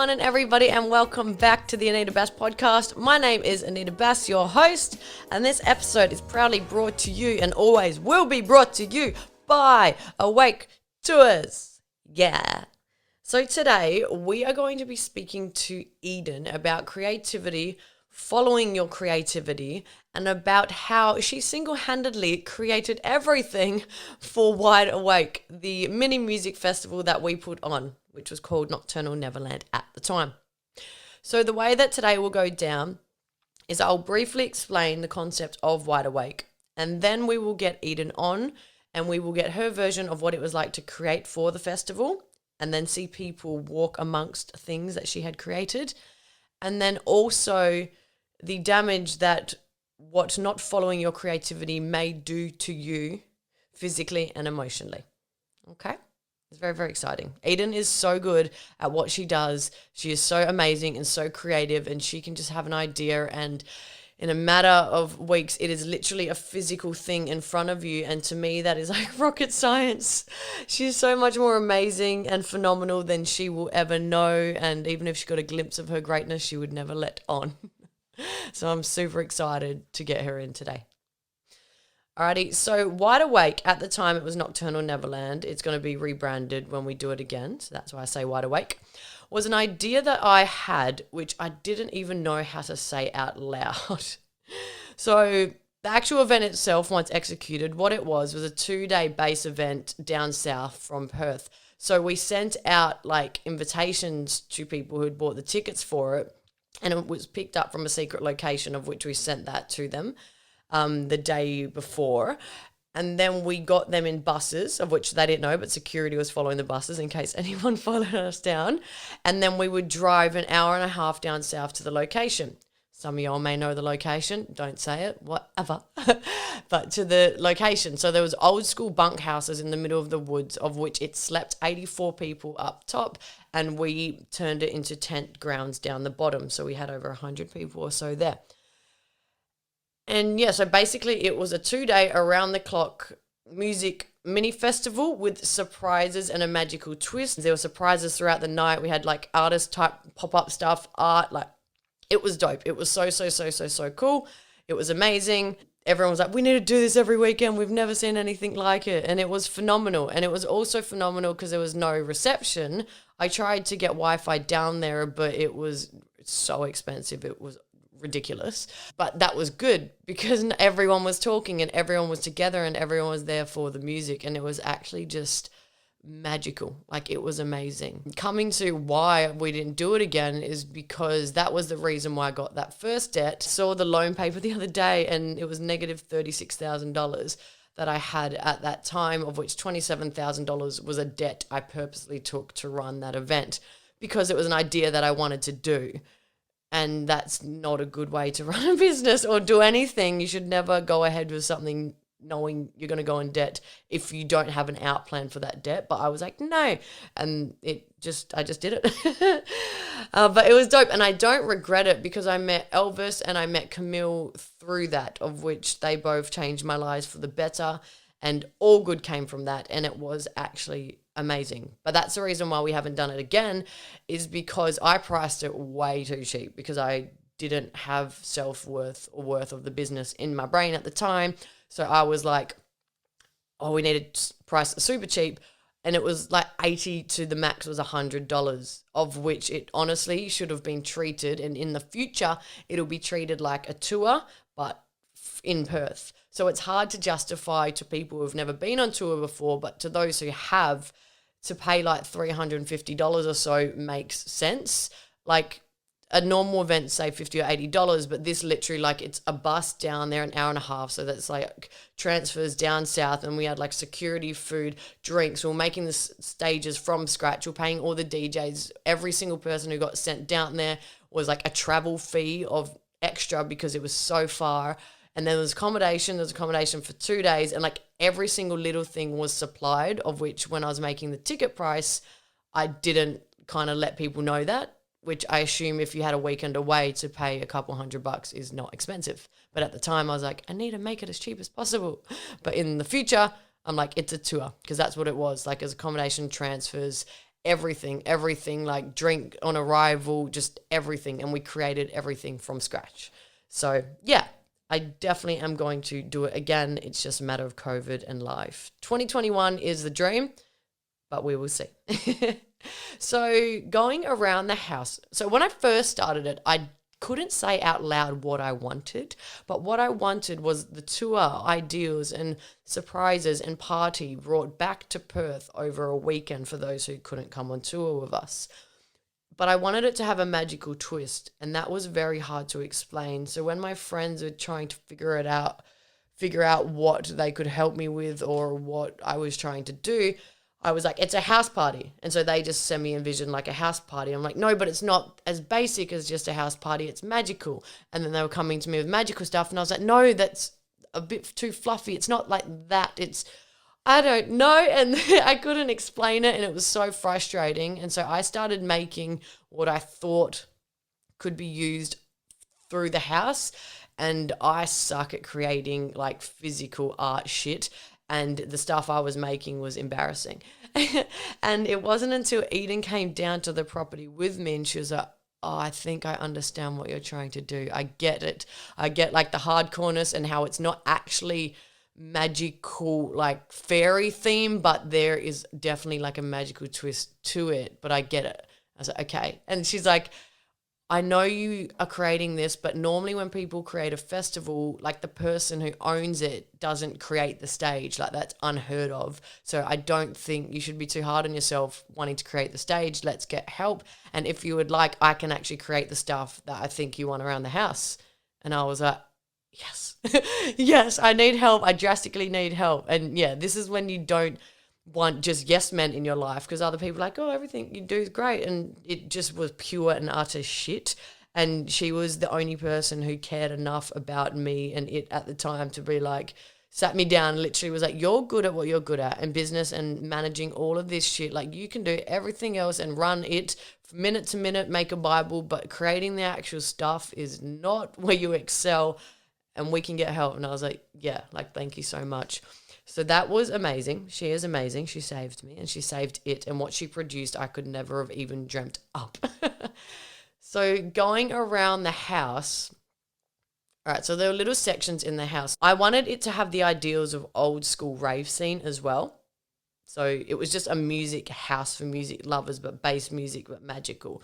morning, everybody, and welcome back to the Anita Bass podcast. My name is Anita Bass, your host, and this episode is proudly brought to you and always will be brought to you by Awake Tours. Yeah. So today we are going to be speaking to Eden about creativity, following your creativity, and about how she single-handedly created everything for Wide Awake, the mini music festival that we put on, which was called Nocturnal Neverland at the time. So the way that today will go down is I'll briefly explain the concept of Wide Awake, and then we will get Eden on and we will get her version of what it was like to create for the festival, and then see people walk amongst things that she had created, and then also the damage that what not following your creativity may do to you physically and emotionally. Okay? It's very, very exciting. Eden is so good at what she does. She is so amazing and so creative, and she can just have an idea, and in a matter of weeks, it is literally a physical thing in front of you. And to me, that is like rocket science. She's so much more amazing and phenomenal than she will ever know. And even if she got a glimpse of her greatness, she would never let on. So I'm super excited to get her in today. Alrighty, so Wide Awake, at the time it was Nocturnal Neverland. It's going to be rebranded when we do it again, so that's why I say Wide Awake, was an idea that I had, which I didn't even know how to say out loud. So the actual event itself, once executed, what it was a 2-day base event down south from Perth. So we sent out like invitations to people who'd bought the tickets for it, and it was picked up from a secret location of which we sent that to them the day before. And then we got them in buses, of which they didn't know, but security was following the buses in case anyone followed us down. And then we would drive an hour and a half down south to the location. Some of y'all may know the location. Don't say it, whatever. But to the location. So there was old school bunkhouses in the middle of the woods, of which it slept 84 people up top, and we turned it into tent grounds down the bottom. So we had over 100 people or so there. And yeah, so basically it was a 2-day around-the-clock music mini festival with surprises and a magical twist. There were surprises throughout the night. We had like artist type pop-up stuff, art, like it was dope. It was so cool. It was amazing. Everyone was like, we need to do this every weekend. We've never seen anything like it. And it was phenomenal. And it was also phenomenal because there was no reception. I tried to get Wi-Fi down there, but it was so expensive. It was ridiculous. But that was good because everyone was talking and everyone was together and everyone was there for the music. And it was actually just magical. Like, it was amazing. Coming to why we didn't do it again is because that was the reason why I got that first debt. Saw the loan paper the other day and it was negative $36,000 that I had at that time, of which $27,000 was a debt I purposely took to run that event because it was an idea that I wanted to do. And that's not a good way to run a business or do anything. You should never go ahead with something knowing you're going to go in debt if you don't have an out plan for that debt. But I was like, no. And I just did it. But it was dope. And I don't regret it because I met Elvis and I met Camille through that, of which they both changed my lives for the better. And all good came from that. And it was actually amazing. But that's the reason why we haven't done it again, is because I priced it way too cheap because I didn't have self-worth or worth of the business in my brain at the time. So I was like, oh, we need to price it super cheap. And it was like 80 to the max was $100, of which it honestly should have been treated. And in the future, it'll be treated like a tour, but in Perth. So it's hard to justify to people who've never been on tour before, but to those who have, to pay like $350 or so makes sense. Like a normal event, say $50 or $80, but this literally, like, it's a bus down there, an hour and a half. So that's like transfers down south, and we had like security, food, drinks. We were making the stages from scratch. We're paying all the DJs. Every single person who got sent down there was like a travel fee of extra because it was so far. And then there's accommodation for 2 days, and like every single little thing was supplied, of which when I was making the ticket price, I didn't kind of let people know that, which I assume if you had a weekend away to pay a couple $100 is not expensive. But at the time I was like, I need to make it as cheap as possible. But in the future, I'm like, it's a tour, because that's what it was. Like, as accommodation, transfers, everything, like drink on arrival, just everything. And we created everything from scratch. So yeah, I definitely am going to do it again. It's just a matter of COVID and life. 2021 is the dream, but we will see. So going around the house. So when I first started it, I couldn't say out loud what I wanted, but what I wanted was the tour ideals and surprises and party brought back to Perth over a weekend for those who couldn't come on tour with us. But I wanted it to have a magical twist, and that was very hard to explain. So when my friends were trying to figure out what they could help me with or what I was trying to do, I was like, it's a house party. And so they just send me envision like a house party. I'm like, no, but it's not as basic as just a house party. It's magical. And then they were coming to me with magical stuff. And I was like, no, that's a bit too fluffy. It's not like that. It's, I don't know. And I couldn't explain it. And it was so frustrating. And so I started making what I thought could be used through the house. And I suck at creating like physical art shit. And the stuff I was making was embarrassing. And it wasn't until Eden came down to the property with me and she was like, oh, I think I understand what you're trying to do. I get it. I get like the hardcoreness and how it's not actually magical, like fairy theme, but there is definitely like a magical twist to it, but I get it. I was like, okay. And she's like, I know you are creating this, but normally when people create a festival, like the person who owns it doesn't create the stage. Like that's unheard of. So I don't think you should be too hard on yourself wanting to create the stage. Let's get help. And if you would like, I can actually create the stuff that I think you want around the house. And I was like, yes, yes, I need help. I drastically need help. And yeah, this is when you don't want just yes men in your life, because other people are like, oh, everything you do is great, and it just was pure and utter shit. And she was the only person who cared enough about me and it at the time to be like, sat me down, literally was like, you're good at what you're good at, and business and managing all of this shit, like you can do everything else and run it minute to minute, make a Bible, but creating the actual stuff is not where you excel, and we can get help. And I was like, yeah, like thank you so much. So that was amazing. She is amazing. She saved me and she saved it. And what she produced, I could never have even dreamt up. So going around the house, all right, so there were little sections in the house. I wanted it to have the ideals of old school rave scene as well. So it was just a music house for music lovers, but bass music, but magical.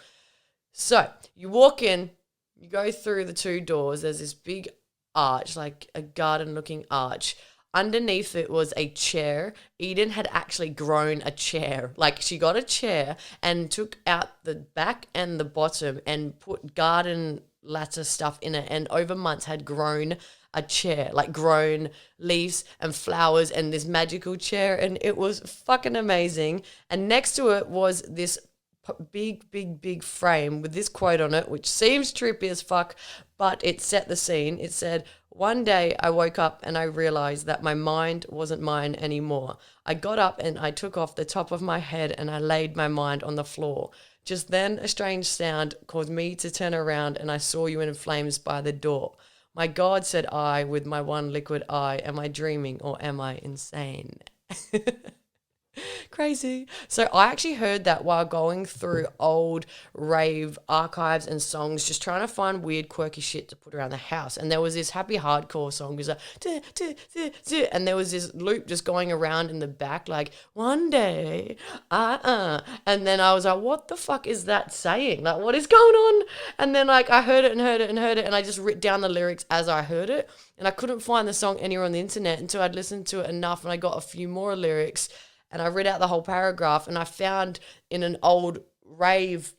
So you walk in, you go through the two doors. There's this big arch, like a garden looking arch. Underneath it was a chair. Eden had actually grown a chair. Like she got a chair and took out the back and the bottom and put garden lattice stuff in it, and over months had grown a chair, like grown leaves and flowers and this magical chair, and it was fucking amazing. And next to it was this big frame with this quote on it, which seems trippy as fuck, but it set the scene. It said, one day I woke up and I realized that my mind wasn't mine anymore. I got up and I took off the top of my head and I laid my mind on the floor. Just then a strange sound caused me to turn around and I saw you in flames by the door. My God, said I with my one liquid eye, am I dreaming or am I insane? Crazy. So I actually heard that while going through old rave archives and songs, just trying to find weird, quirky shit to put around the house. And there was this happy hardcore song, it was like, duh, duh, duh, duh, and there was this loop just going around in the back, like, one day, and then I was like, what the fuck is that saying? Like, what is going on? And then like I heard it, and I just wrote down the lyrics as I heard it, and I couldn't find the song anywhere on the internet until I'd listened to it enough, and I got a few more lyrics. And I read out the whole paragraph, and I found in an old rave,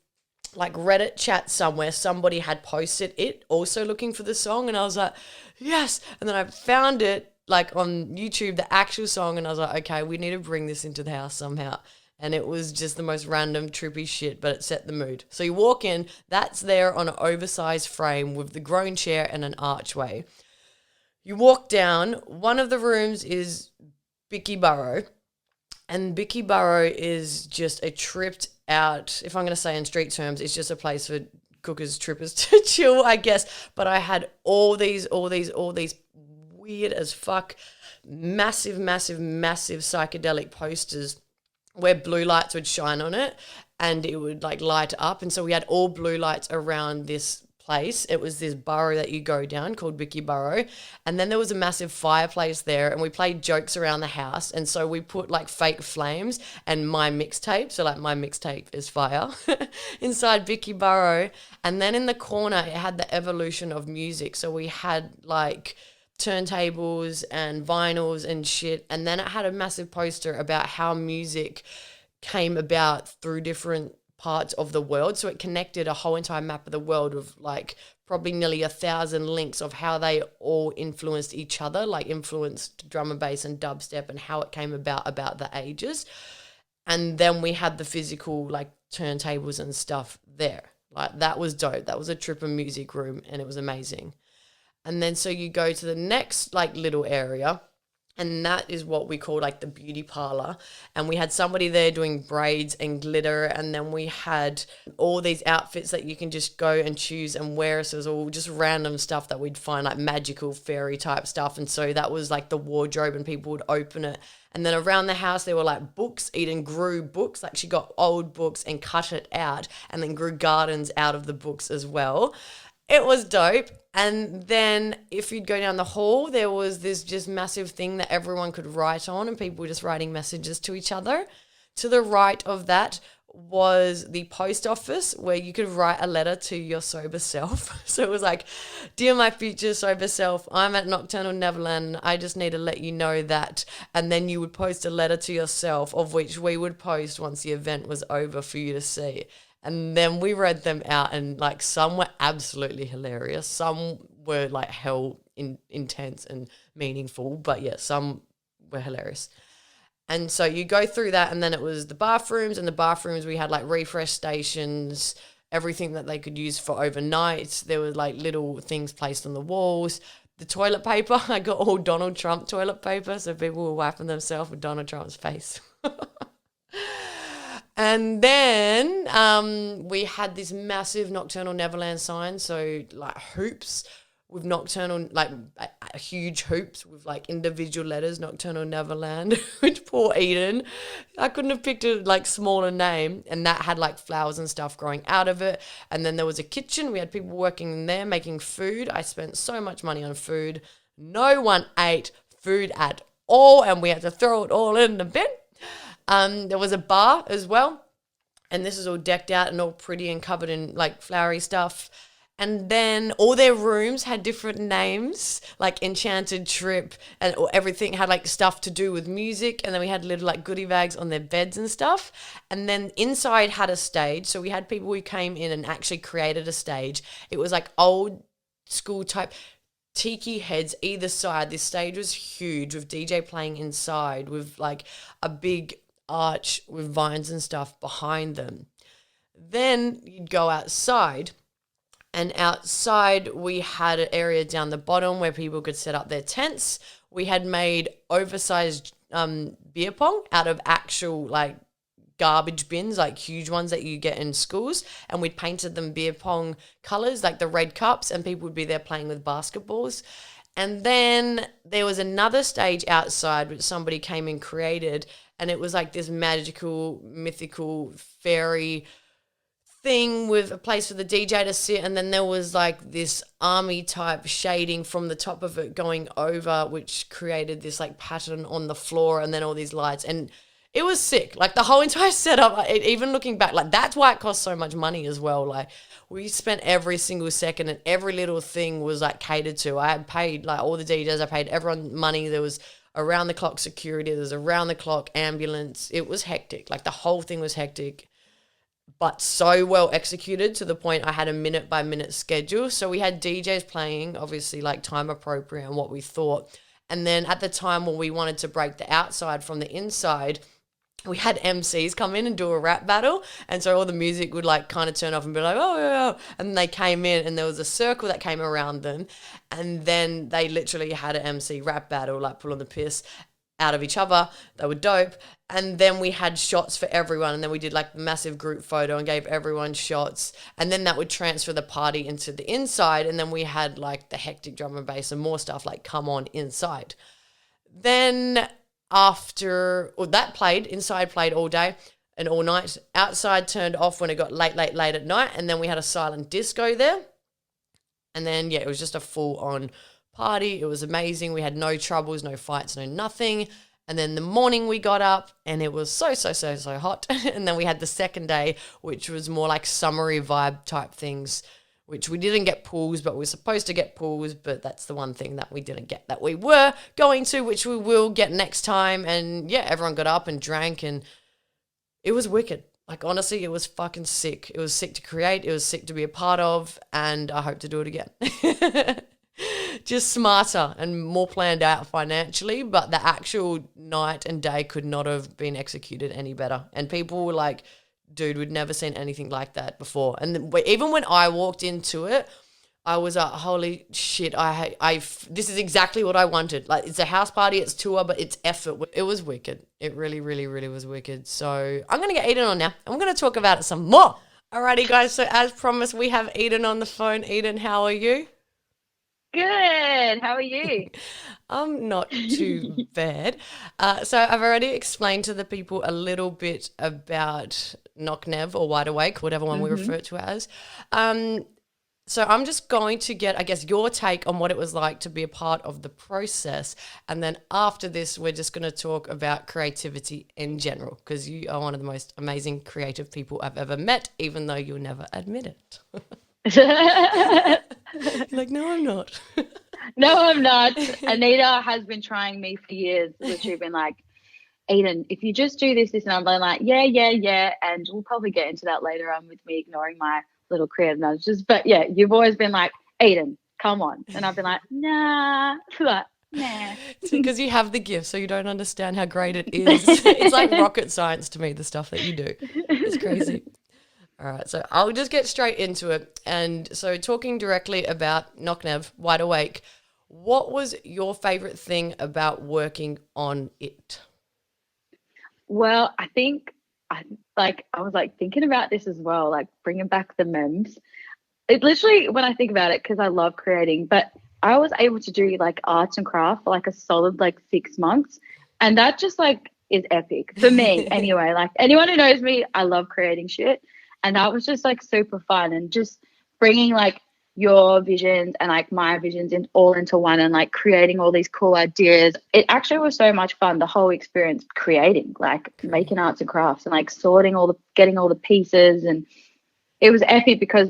like Reddit chat somewhere, somebody had posted it also looking for the song. And I was like, yes. And then I found it like on YouTube, the actual song. And I was like, okay, we need to bring this into the house somehow. And it was just the most random trippy shit, but it set the mood. So you walk in, that's there on an oversized frame with the grown chair and an archway. You walk down, one of the rooms is Bicky Burrow. And Bicky Burrow is just a tripped out, if I'm going to say in street terms, it's just a place for cookers, trippers to chill, I guess. But I had all these weird as fuck, massive psychedelic posters where blue lights would shine on it and it would like light up. And so we had all blue lights around this place. It was this burrow that you go down called Vicky Burrow. And then there was a massive fireplace there and we played jokes around the house. And so we put like fake flames and my mixtape, so like my mixtape is fire, inside Vicky Burrow. And then in the corner, it had the evolution of music. So we had like turntables and vinyls and shit. And then it had a massive poster about how music came about through different parts of the world. So it connected a whole entire map of the world of like probably nearly 1,000 links of how they all influenced each other, like influenced drum and bass and dubstep and how it came about the ages. And then we had the physical like turntables and stuff there. Like that was dope. That was a trip and music room and it was amazing. And then so you go to the next like little area and that is what we call like the beauty parlor. And we had somebody there doing braids and glitter. And then we had all these outfits that you can just go and choose and wear. So it was all just random stuff that we'd find, like magical fairy type stuff. And so that was like the wardrobe and people would open it. And then around the house, there were like books. Eden grew books. Like she got old books and cut it out and then grew gardens out of the books as well. It was dope. And then if you'd go down the hall, there was this just massive thing that everyone could write on and people were just writing messages to each other. To the right of that was the post office where you could write a letter to your sober self. So it was like, dear my future sober self, I'm at Nocturnal Neverland. I just need to let you know that. And then you would post a letter to yourself, of which we would post once the event was over for you to see. And then we read them out and like some were absolutely hilarious. Some were like hell intense and meaningful, but yeah, some were hilarious. And so you go through that and then it was the bathrooms, and the bathrooms we had like refresh stations, everything that they could use for overnight. There were like little things placed on the walls. The toilet paper, I got all Donald Trump toilet paper, so people were wiping themselves with Donald Trump's face. And then we had this massive Nocturnal Neverland sign, so like hoops with Nocturnal, like huge hoops with like individual letters, Nocturnal Neverland, which poor Eden, I couldn't have picked a like smaller name, and that had like flowers and stuff growing out of it. And then there was a kitchen, we had people working in there making food. I spent so much money on food. No one ate food at all, and we had to throw it all in the bin. There was a bar as well, and this is all decked out and all pretty and covered in like flowery stuff. And then all their rooms had different names, like Enchanted Trip, and everything had like stuff to do with music. And then we had little like goodie bags on their beds and stuff. And then inside had a stage, so we had people who came in and actually created a stage. It was like old school type tiki heads either side. This stage was huge with DJ playing inside with like a big arch with vines and stuff behind them. Then you'd go outside, and outside we had an area down the bottom where people could set up their tents. We had made oversized beer pong out of actual like garbage bins, like huge ones that you get in schools, and we'd painted them beer pong colors, like the red cups, and people would be there playing with basketballs. And then there was another stage outside which somebody came and created, and it was like this magical, mythical, fairy thing with a place for the DJ to sit, and then there was like this army type shading from the top of it going over, which created this like pattern on the floor, and then all these lights, and it was sick. Like the whole entire setup, even looking back, like that's why it cost so much money as well. Like we spent every single second, and every little thing was like catered to. I had paid like all the DJs, I paid everyone money. There was around the clock security, there was around the clock ambulance. It was hectic. Like the whole thing was hectic, but so well executed to the point I had a minute by minute schedule. So we had DJs playing, obviously like time appropriate and what we thought. And then at the time when we wanted to break the outside from the inside, we had MCs come in and do a rap battle. And so all the music would like kind of turn off and be like, oh, yeah. And they came in and there was a circle that came around them. And then they literally had an MC rap battle, like pulling the piss out of each other. They were dope. And then we had shots for everyone. And then we did like a massive group photo and gave everyone shots. And then that would transfer the party into the inside. And then we had like the hectic drum and bass and more stuff like come on inside. Then that played, inside played all day and all night. Outside turned off when it got late at night, and then we had a silent disco there. And then, yeah, it was just a full-on party. It was amazing. We had no troubles, no fights, no nothing. And then the morning we got up and it was so hot. And then we had the second day, which was more like summery vibe type things, which we didn't get pools, but we were supposed to get pools. But that's the one thing that we didn't get that we were going to, which we will get next time. And yeah, everyone got up and drank and it was wicked. Like, honestly, it was fucking sick. It was sick to create. It was sick to be a part of. And I hope to do it again. Just smarter and more planned out financially. But the actual night and day could not have been executed any better. And people were like, dude, we'd never seen anything like that before. And even when I walked into it, I was like, holy shit, this is exactly what I wanted. Like, it's a house party, it's tour, but it's effort. It was wicked. It really, really, really was wicked. So I'm going to get Eden on now. I'm going to talk about it some more. Alrighty, guys. So as promised, we have Eden on the phone. Eden, how are you? Good. How are you? I'm not too bad. So I've already explained to the people a little bit about Knock Nev or Wide Awake, whatever one we refer to as. So I'm just going to get, I guess, your take on what it was like to be a part of the process. And then after this, we're just going to talk about creativity in general, because you are one of the most amazing creative people I've ever met, even though you'll never admit it. Like, no, I'm not. No, I'm not. Anita has been trying me for years. Literally been like, Aiden, if you just do this, and I'm like, yeah. And we'll probably get into that later on with me ignoring my little creative nudges. But yeah, you've always been like, Aiden, come on. And I've been like, nah. Nah. Because you have the gift, so you don't understand how great it is. It's like rocket science to me, the stuff that you do. It's crazy. All right, so I'll just get straight into it. And so talking directly about Knock Nev, Wide Awake, what was your favourite thing about working on it? Well, I think I was like thinking about this as well, like bringing back the memes. It literally, when I think about it, because I love creating, but I was able to do like arts and craft for like a solid like 6 months. And that just like is epic for me anyway. Like anyone who knows me, I love creating shit. And that was just like super fun and just bringing like your visions and like my visions all into one and like creating all these cool ideas. It actually was so much fun, the whole experience creating, like making arts and crafts and like getting all the pieces. And it was epic because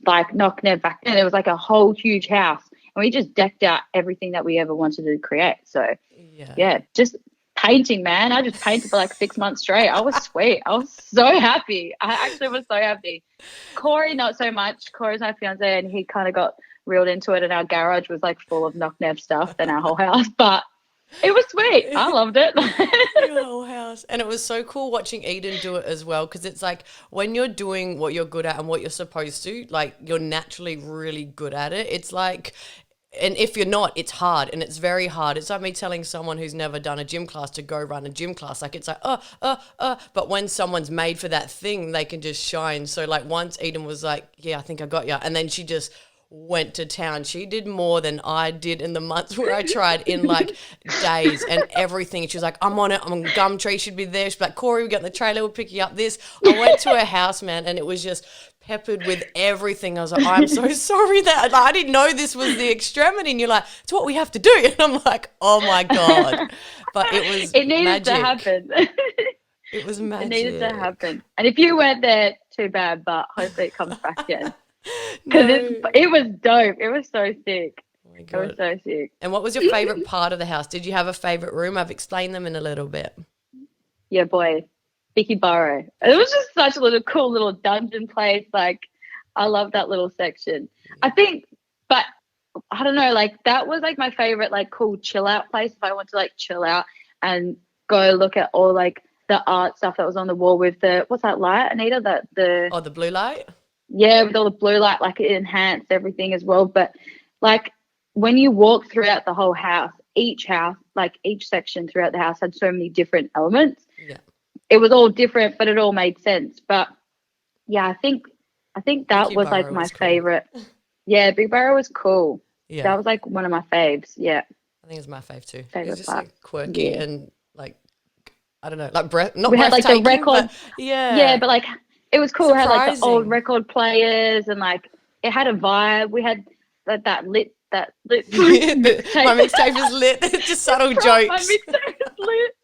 like Knock Nev back then, it was like a whole huge house and we just decked out everything that we ever wanted to create. So yeah, just painting, man. I just painted for like 6 months straight. I was sweet. I was so happy. I actually was so happy. Corey, not so much. Corey's my fiance and he kind of got reeled into it and our garage was like full of Knock Nev stuff and our whole house. But it was sweet. I loved it. Your whole house. And it was so cool watching Eden do it as well, because it's like when you're doing what you're good at and what you're supposed to, like you're naturally really good at it. It's like, and if you're not, it's hard and it's very hard. It's like me telling someone who's never done a gym class to go run a gym class. Like it's like, but when someone's made for that thing, they can just shine. So like once Eden was like, yeah, I think I got you. And then she just went to town. She did more than I did in the months where I tried in like days and everything. She was like, I'm on it. I'm on Gumtree. She'd be there. She'd be like, Corey, we got in the trailer. We'll pick you up this. I went to her house, man, and it was just peppered with everything. I was like, I'm so sorry that I didn't know this was the extremity. And you're like, it's what we have to do. And I'm like, oh my God. But it needed magic. to happen. It was magic. It needed to happen. And if you weren't there, too bad, but hopefully it comes back again. Because it was dope. It was so sick. Oh my It God. was so sick. And what was your favorite part of the house? Did you have a favorite room? I've explained them in a little bit. Yeah, boy. Vicky Burrow. It was just such a little cool little dungeon place. Like, I love that little section. I think, but I don't know, like that was like my favorite, like cool chill out place. If I want to like chill out and go look at all like the art stuff that was on the wall with what's that light, Anita? The blue light? Yeah, with all the blue light, like it enhanced everything as well. But like when you walk throughout the whole house, like each section throughout the house had so many different elements. Yeah. It was all different, but it all made sense. But yeah, I think that Vicky was like Burrow my was cool. favorite. Yeah, Big Barrow was cool. Yeah. That was like one of my faves. Yeah. I think it's my fave too. Favorite It's just part. like quirky Yeah. and I don't know, like not We had like the breathtaking, record. but yeah. Yeah, but like it was cool. We had like the old Surprising. record players and like it had a vibe. We had that lit My mixtape. mixtape is lit. Just subtle My jokes. mixtape was lit.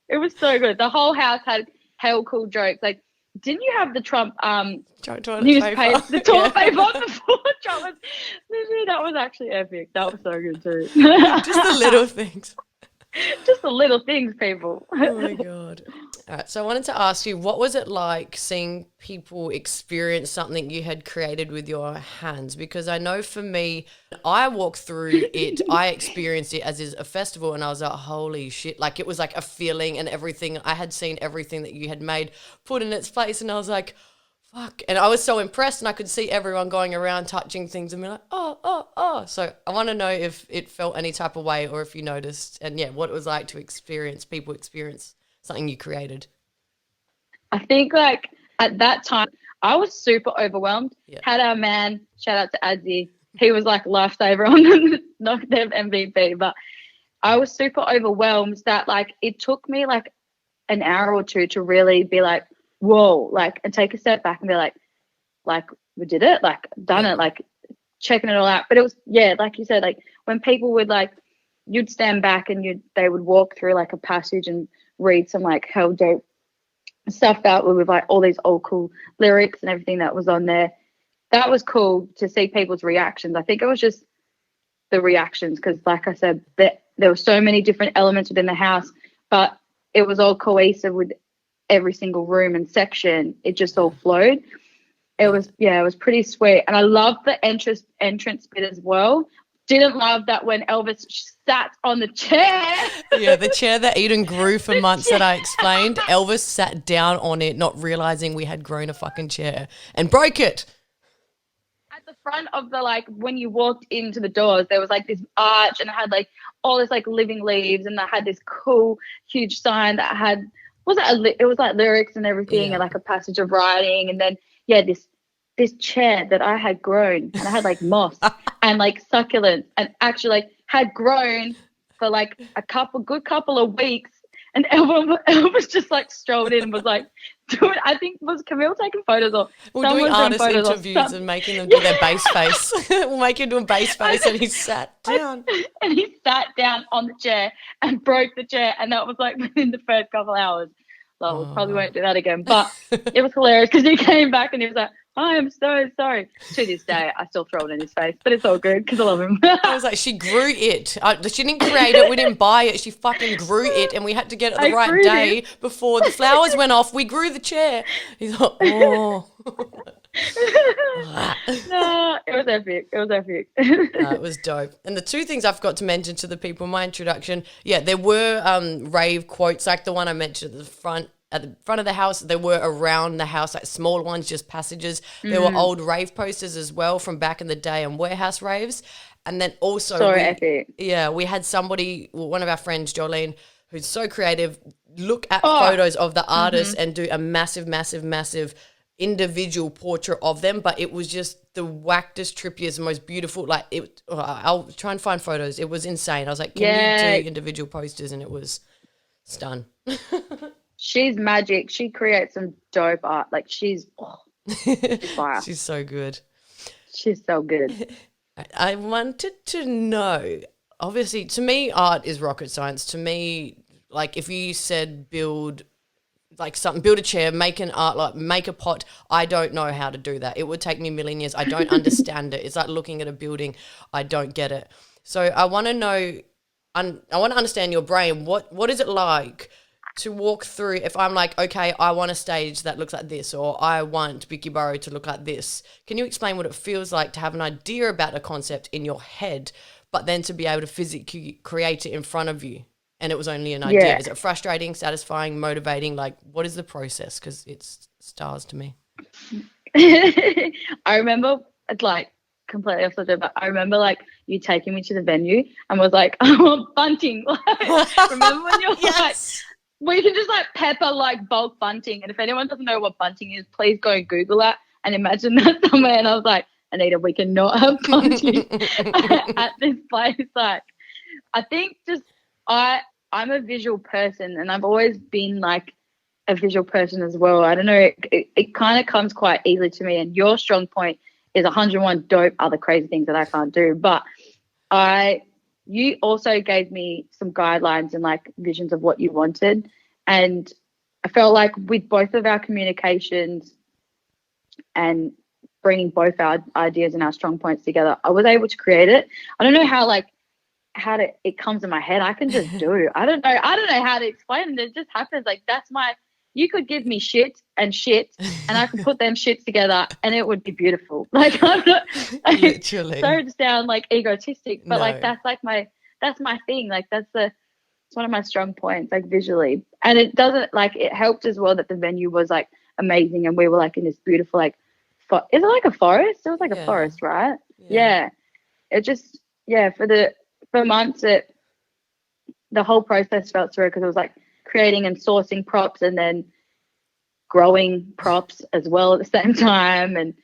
It was so good. The whole house had hell cool jokes. Like, didn't you have the Trump Toilet newspaper, paper. the toilet Yeah. paper before Trump was? Literally, that was actually epic. That was so good too. Just the little things. Just the little things, people. Oh my God. All right. So I wanted to ask you, what was it like seeing people experience something you had created with your hands? Because I know for me, I walked through it, I experienced it as is a festival, and I was like, holy shit. Like it was like a feeling and everything. I had seen everything that you had made put in its place, and I was like, fuck. And I was so impressed, and I could see everyone going around touching things and be like, oh, oh, oh. So I want to know if it felt any type of way or if you noticed, and yeah, what it was like to experience something you created. I think like at that time, I was super overwhelmed. Yeah. Had our man, shout out to Adzi, he was like lifesaver on the Nocturnal MVP, but I was super overwhelmed that like it took me like an hour or two to really be like, whoa, like, and take a step back and be like we did it, like done Yeah. it, like checking it all out. But it was, yeah, like you said, like when people would like, you'd stand back and they would walk through like a passage and read some like hell dope stuff out with like all these old cool lyrics and everything that was on there. That was cool to see people's reactions. I think it was just the reactions because, like I said, there were so many different elements within the house, but it was all cohesive with every single room and section. It just all flowed. It was pretty sweet. And I loved the entrance bit as well. Didn't love that when Elvis sat on the chair. Yeah, the chair that Eden grew for months that I explained, Elvis sat down on it, not realizing we had grown a fucking chair and broke it. At the front of the, like, when you walked into the doors, there was like this arch and it had like all this like living leaves and I had this cool huge sign that had, it was like lyrics and everything and like a passage of writing. And then, yeah, this chair that I had grown and I had like moss and like succulents and actually like had grown for like good couple of weeks. And Elvis just like strolled in and was like, dude, I think was Camille taking photos or we're doing artist interviews and making them do their bass face. We'll make him do a bass face and he sat down. And he sat down on the chair and broke the chair. And that was like within the first couple hours. Well, we probably won't do that again. But it was hilarious because he came back and he was like, I am so sorry. To this day, I still throw it in his face, but it's all good because I love him. I was like, she grew it. She didn't create it. We didn't buy it. She fucking grew it, and we had to get it the right day before the flowers went off. We grew the chair. He's like, oh. No, it was epic. It was epic. It was dope. And the two things I forgot to mention to the people in my introduction, yeah, there were rave quotes like the one I mentioned at the front of the house. There were around the house, like small ones, just passages. There were old rave posters as well from back in the day and warehouse raves. And then also, epic. Yeah, we had one of our friends, Jolene, who's so creative, look at photos of the artists and do a massive, massive, massive individual portrait of them. But it was just the wackedest, trippiest, most beautiful. Like I'll try and find photos. It was insane. I was like, can you do individual posters? And it was stun. She's magic. She creates some dope art. Like she's fire. She's so good. She's so good. I wanted to know, obviously, to me, art is rocket science. To me, like if you said build a chair, make an art, like make a pot, I don't know how to do that. It would take me a million years. I don't understand it. It's like looking at a building. I don't get it. So I want to know, I want to understand your brain. What is it like to walk through, if I'm like, okay, I want a stage that looks like this, or I want Bicky Burrow to look like this. Can you explain what it feels like to have an idea about a concept in your head, but then to be able to physically create it in front of you? And it was only an idea. Yeah. Is it frustrating, satisfying, motivating? Like, what is the process? Because it's stars to me. I remember, it's like completely off subject, but I remember like you taking me to the venue and was like, I want bunting. Like, remember when you're like, we can just like pepper like bulk bunting. And if anyone doesn't know what bunting is, please go and Google that and imagine that somewhere. And I was like, Anita, we cannot have bunting at this place. Like, I think just I I'm a visual person, and I've always been like a visual person as well. I don't know, it kind of comes quite easily to me. And your strong point is 101 dope other crazy things that I can't do. But you also gave me some guidelines and like visions of what you wanted. And I felt like with both of our communications and bringing both our ideas and our strong points together, I was able to create it. I don't know how it comes in my head. I can just do. I don't know how to explain it. It just happens. Like you could give me shit, and I could put them shits together and it would be beautiful. Like I'm not Literally. sorry to sound like egotistic, but No. like that's my thing. Like it's one of my strong points, like visually. And it doesn't like it helped as well that the venue was like amazing and we were like in this beautiful like is it like a forest? It was like a forest, right? Yeah. It just for months the whole process felt through because it was like creating and sourcing props and then growing props as well at the same time. And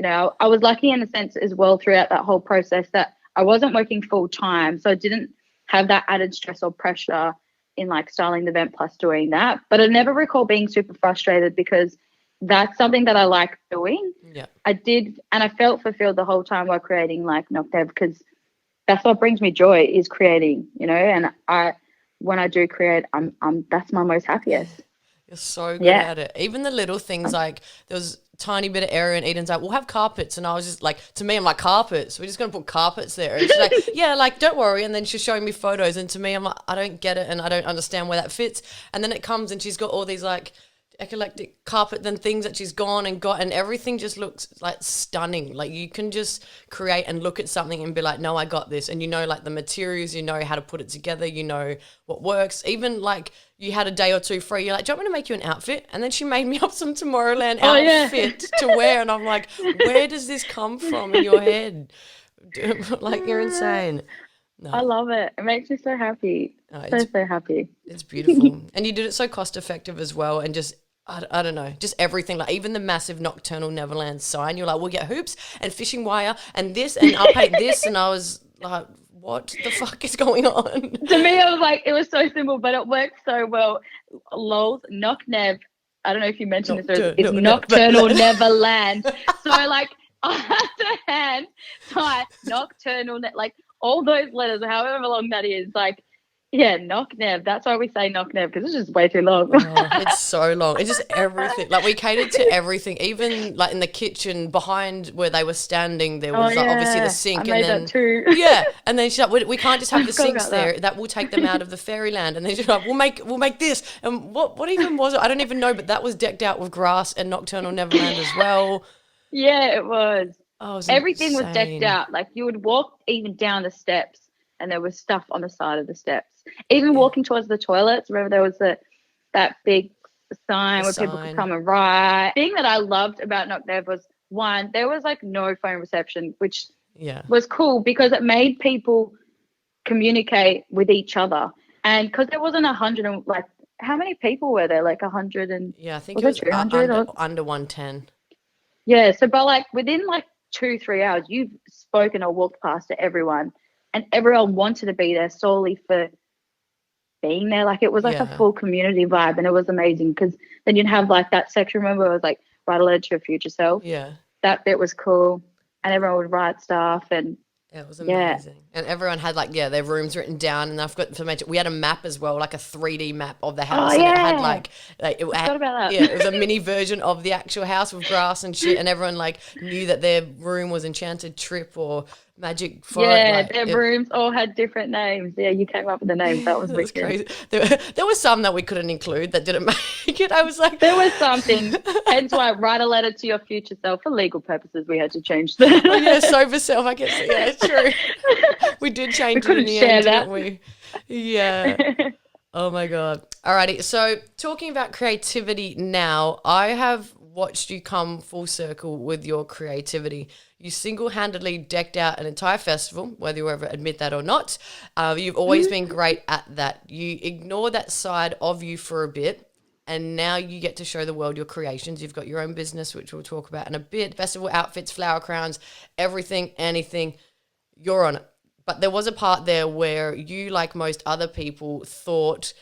I was lucky in a sense as well throughout that whole process that I wasn't working full time, so I didn't have that added stress or pressure in like styling the event plus doing that. But I never recall being super frustrated because that's something that I like doing. Yeah, I did, and I felt fulfilled the whole time while creating like Noctev because that's what brings me joy is creating, and when I do create, I'm that's my most happiest. you're so good at it. Even the little things, like there was a tiny bit of area and Eden's like, we'll have carpets. And I was just like, to me, I'm like, carpets? We're just going to put carpets there. And she's like, yeah, like, don't worry. And then she's showing me photos. And to me, I'm like, I don't get it and I don't understand where that fits. And then it comes and she's got all these like eclectic carpet and things that she's gone and got, and everything just looks like stunning. Like you can just create and look at something and be like, no, I got this. And like the materials, how to put it together, what works. Even like you had a day or two free, you're like, do you want me to make you an outfit? And then she made me up some Tomorrowland outfit to wear. And I'm like, where does this come from in your head? Like you're insane. No. I love it. It makes me so happy. So happy. It's beautiful. And you did it so cost effective as well. And just, I don't know, just everything. Like even the massive Nocturnal Neverland sign, you're like, we'll get hoops and fishing wire and this and I'll paint this. And I was like, what the fuck is going on? To me, I was like, it was so simple, but it worked so well. Lols, Nocnev. I don't know if you mentioned this. It's Nocturnal Neverland. So like I had to hand type Nocturnal, like all those letters, however long that is, like, yeah, Nocnev. That's why we say Nocnev because it's just way too long. It's so long. It's just everything. Like we catered to everything, even like in the kitchen behind where they were standing. There was like, obviously the sink, I made and then that too. Yeah, and then she's like, we can't just have the sinks there. That will take them out of the fairyland. And then she's like, we'll make this. And what even was it? I don't even know. But that was decked out with grass and Nocturnal Neverland as well. Yeah, it was. Oh, it was everything insane. was decked out. Like you would walk even down the steps, and there was stuff on the side of the steps. Even walking towards the toilets, remember there was that big sign where people could come and write. The thing that I loved about Noctev was, one, there was like no phone reception, which was cool because it made people communicate with each other. And because there wasn't 100 and like, how many people were there? Like 100 and I think it was 200 under 110. Yeah, so but like within like 2-3 hours, you've spoken or walked past to everyone, and everyone wanted to be there solely for being there. Like it was like a full community vibe, and it was amazing because then you'd have like that section, remember, it was like write a letter to your future self. Yeah, that bit was cool, and everyone would write stuff, and it was amazing. And everyone had like their rooms written down, and I forgot to mention we had a map as well, like a 3D map of the house, and it had like it had, about that. Yeah, it was a mini version of the actual house with grass and shit, and everyone like knew that their room was Enchanted Trip or Magic Forest. Yeah, their rooms all had different names. Yeah, you came up with the names. That was crazy. There was some that we couldn't include that didn't make it. I was like, there was something. Hence why write a letter to your future self. For legal purposes, we had to change that. Oh, yeah, sober self. I guess. Yeah, it's true. We did change it in the end, didn't we? Yeah. Oh my God. Alrighty. So talking about creativity now, I have watched you come full circle with your creativity. You single-handedly decked out an entire festival, whether you ever admit that or not. You've always been great at that. You ignore that side of you for a bit, and now you get to show the world your creations. You've got your own business, which we'll talk about in a bit. Festival outfits, flower crowns, everything, anything, you're on it. But there was a part there where you, like most other people, thought,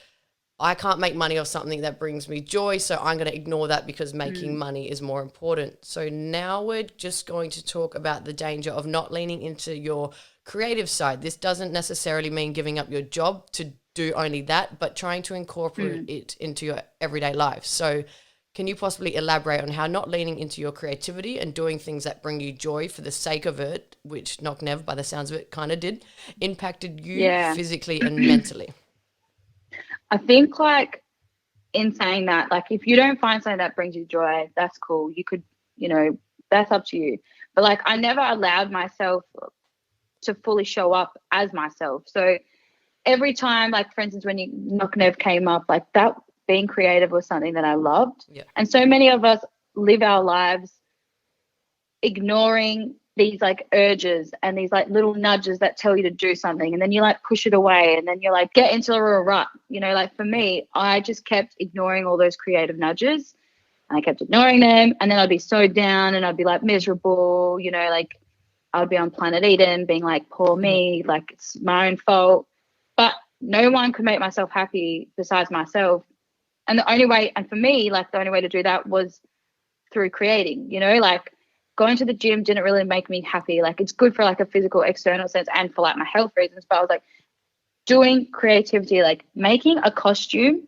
I can't make money off something that brings me joy, so I'm going to ignore that because making money is more important. So now we're just going to talk about the danger of not leaning into your creative side. This doesn't necessarily mean giving up your job to do only that, but trying to incorporate it into your everyday life. So can you possibly elaborate on how not leaning into your creativity and doing things that bring you joy for the sake of it, which Knock Nev, by the sounds of it, kind of did, impacted you physically and mentally? I think like in saying that, like if you don't find something that brings you joy, that's cool. You could, that's up to you. But like I never allowed myself to fully show up as myself. So every time, like for instance, when Knock Nev came up, like that being creative was something that I loved. Yeah. And so many of us live our lives ignoring these like urges and these like little nudges that tell you to do something, and then you like push it away, and then you like get into a rut. Like for me, I just kept ignoring all those creative nudges, and I kept ignoring them, and then I'd be so down and I'd be like miserable, like I'd be on planet Eden being like, poor me, like it's my own fault. But no one could make myself happy besides myself. And the only way, and for me, like the only way to do that was through creating, like going to the gym didn't really make me happy. Like it's good for like a physical external sense and for like my health reasons. But I was like doing creativity, like making a costume.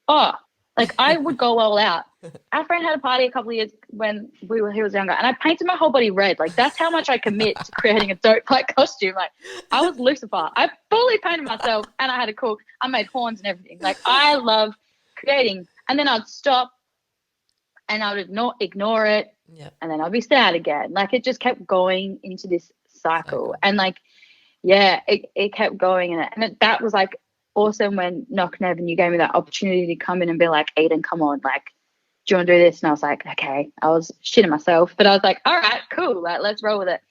Oh, like I would go all out. Our friend had a party a couple of years when he was younger, and I painted my whole body red. Like that's how much I commit to creating a dope like costume. Like I was Lucifer. I fully painted myself, and I made horns and everything. Like I love creating. And then I'd stop and I would ignore it. Yeah. And then I'd be sad again. Like it just kept going into this cycle. And like, yeah, it kept going. And that was like awesome when Knock Nev and you gave me that opportunity to come in and be like, Aiden, come on, like, do you want to do this? And I was like, okay. I was shitting myself, but I was like, all right, cool. Like, let's roll with it.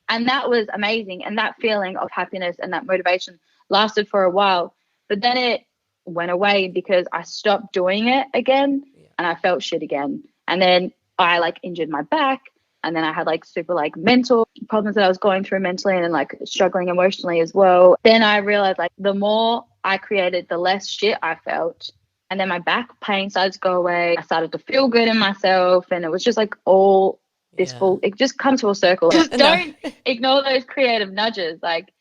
And that was amazing. And that feeling of happiness and that motivation lasted for a while. But then it went away because I stopped doing it again and I felt shit again. And then I like injured my back, and then I had like super like mental problems that I was going through mentally and then like struggling emotionally as well. Then I realized like the more I created, the less shit I felt. And then my back pain started to go away. I started to feel good in myself, and it was just like all this full, it just comes full circle. Just don't ignore those creative nudges, like,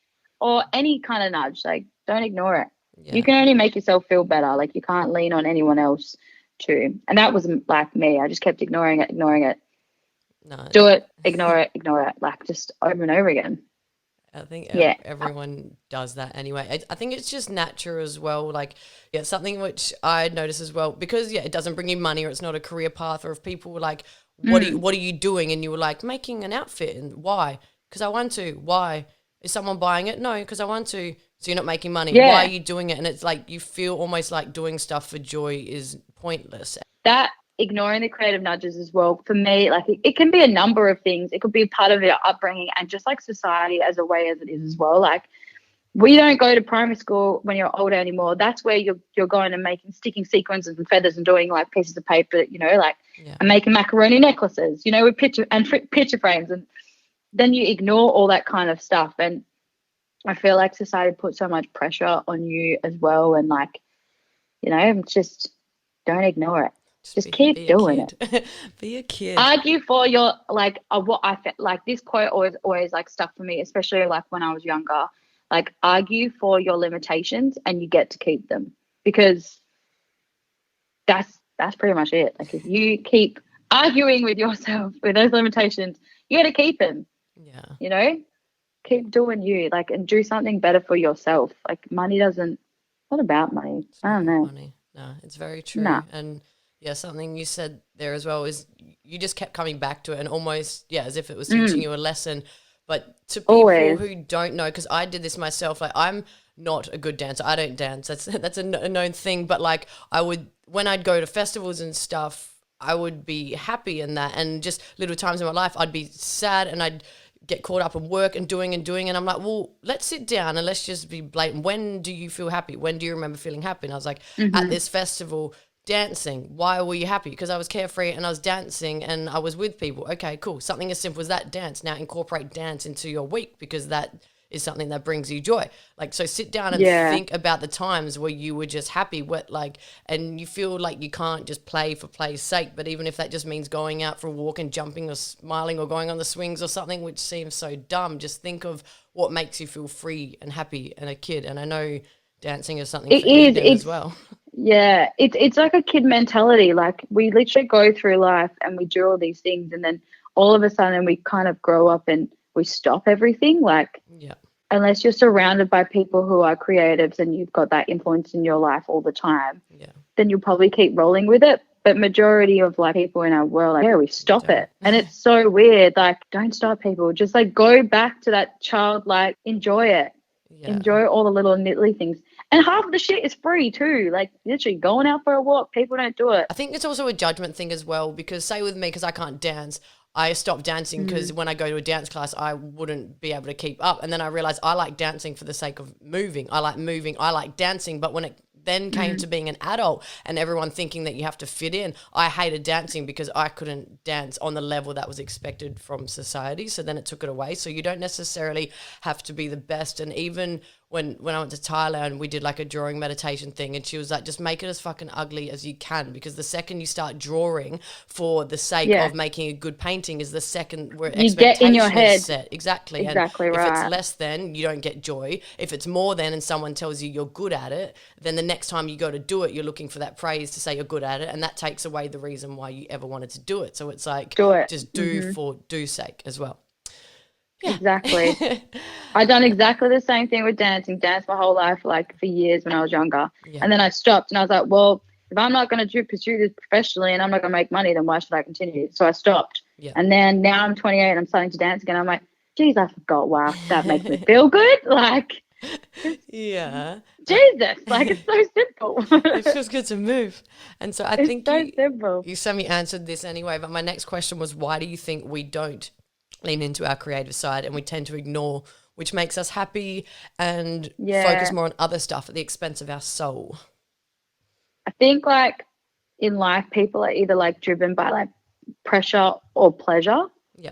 or any kind of nudge, like don't ignore it. Yeah. You can only make yourself feel better. Like you can't lean on anyone else too. And that was like me. I just kept ignoring it. No. Do it, ignore it, like just over and over again. I think everyone does that anyway. I think it's just natural as well. Like, something which I notice as well, because it doesn't bring you money, or it's not a career path, or if people were like, what are you doing? And you were like, making an outfit. And why? Because I want to. Why? Is someone buying it? No, because I want to. So you're not making money. Yeah. Why are you doing it? And it's like you feel almost like doing stuff for joy is pointless. That ignoring the creative nudges as well, for me, like it can be a number of things. It could be part of your upbringing and just like society as a way as it is as well. Like we don't go to primary school when you're older anymore. That's where you're going and sticking sequins and feathers and doing like pieces of paper, and making macaroni necklaces, with picture frames. And then you ignore all that kind of stuff. And I feel like society puts so much pressure on you as well. And like, just don't ignore it. Just keep doing it. Be a kid. Argue for your, like, what I felt like this quote always like stuck for me, especially like when I was younger. Like, argue for your limitations and you get to keep them, because that's pretty much it. Like, if you keep arguing with yourself with those limitations, you got to keep them. Yeah. Keep doing you, like, and do something better for yourself. Like, money doesn't, not about money. I don't know. Money. No, it's very true. Nah. And something you said there as well is you just kept coming back to it, and almost, as if it was teaching you a lesson. But to people who don't know, because I did this myself, like I'm not a good dancer. I don't dance. That's a known thing. But like when I'd go to festivals and stuff, I would be happy in that. And just little times in my life, I'd be sad and I'd get caught up in work and doing. And I'm like, well, let's sit down and let's just be blatant. When do you feel happy? When do you remember feeling happy? And I was like, at this festival, dancing. Why were you happy? Because I was carefree and I was dancing and I was with people. Okay, cool. Something as simple as that, dance. Now incorporate dance into your week, because that is something that brings you joy. Like, so sit down and think about the times where you were just happy with, like, and you feel like you can't just play for play's sake. But even if that just means going out for a walk and jumping or smiling or going on the swings or something, which seems so dumb, just think of what makes you feel free and happy and a kid. And I know dancing is something for Eden as well. Yeah, it's like a kid mentality. Like, we literally go through life and we do all these things, and then all of a sudden we kind of grow up and we stop everything. Like, unless you're surrounded by people who are creatives and you've got that influence in your life all the time, then you'll probably keep rolling with it. But majority of like people in our world, like, we stop it. And it's so weird. Like, don't stop, people. Just like go back to that childlike, enjoy it. Enjoy all the little niddly things. And half of the shit is free too. Like, literally going out for a walk, people don't do it. I think it's also a judgment thing as well, because say with me, because I can't dance, I stopped dancing because when I go to a dance class, I wouldn't be able to keep up. And then I realized I like dancing for the sake of moving. I like moving. I like dancing. But when it then came to being an adult and everyone thinking that you have to fit in, I hated dancing because I couldn't dance on the level that was expected from society. So then it took it away. So you don't necessarily have to be the best. And even when I went to Thailand, we did like a drawing meditation thing, and she was like, just make it as fucking ugly as you can, because the second you start drawing for the sake of making a good painting is the second where you get in your head. Is set. Exactly. And right. If it's less than, you don't get joy. If it's more than and someone tells you you're good at it, then the next time you go to do it, you're looking for that praise to say you're good at it, and that takes away the reason why you ever wanted to do it. So it's like, just do for do's sake as well. Yeah. Exactly. I done exactly the same thing with danced my whole life, like for years when I was younger. And then I stopped and I was like, well, if I'm not going to pursue this professionally and I'm not going to make money, then why should I continue? So I stopped. And then now I'm 28 and I'm starting to dance again. I'm like, geez, I forgot. Wow, that makes me feel good. Like, Jesus, like, it's so simple. It feels good to move. And so I think simple. You semi-answered this anyway, but my next question was, why do you think we don't lean into our creative side and we tend to ignore which makes us happy and focus more on other stuff at the expense of our soul? I think, like, in life, people are either like driven by like pressure or pleasure.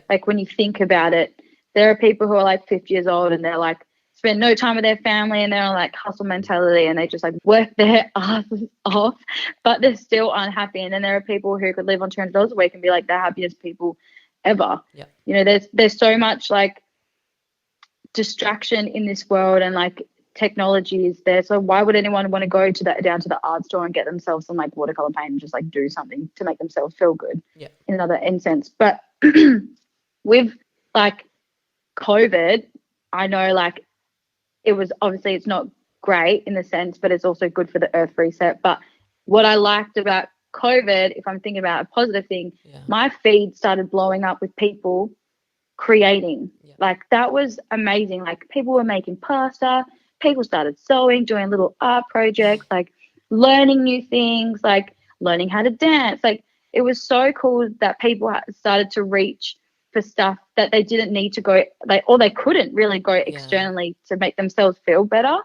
Like, when you think about it, there are people who are like 50 years old and they're like spend no time with their family and they're on like hustle mentality and they just like work their asses off, but they're still unhappy. And then there are people who could live on $200 a week and be like the happiest people ever. You know, there's so much like distraction in this world, and like technology is there. So why would anyone want to go to down to the art store and get themselves some like watercolor paint and just like do something to make themselves feel good in another instance? But with like COVID, I know like it was obviously, it's not great in the sense, but it's also good for the earth reset. But what I liked about COVID, if I'm thinking about a positive thing, my feed started blowing up with people creating. Like, that was amazing. Like, people were making pasta, people started sewing, doing little art projects, like learning new things, like learning how to dance. Like, it was so cool that people started to reach for stuff that they didn't need to go, or they couldn't really go externally to make themselves feel better.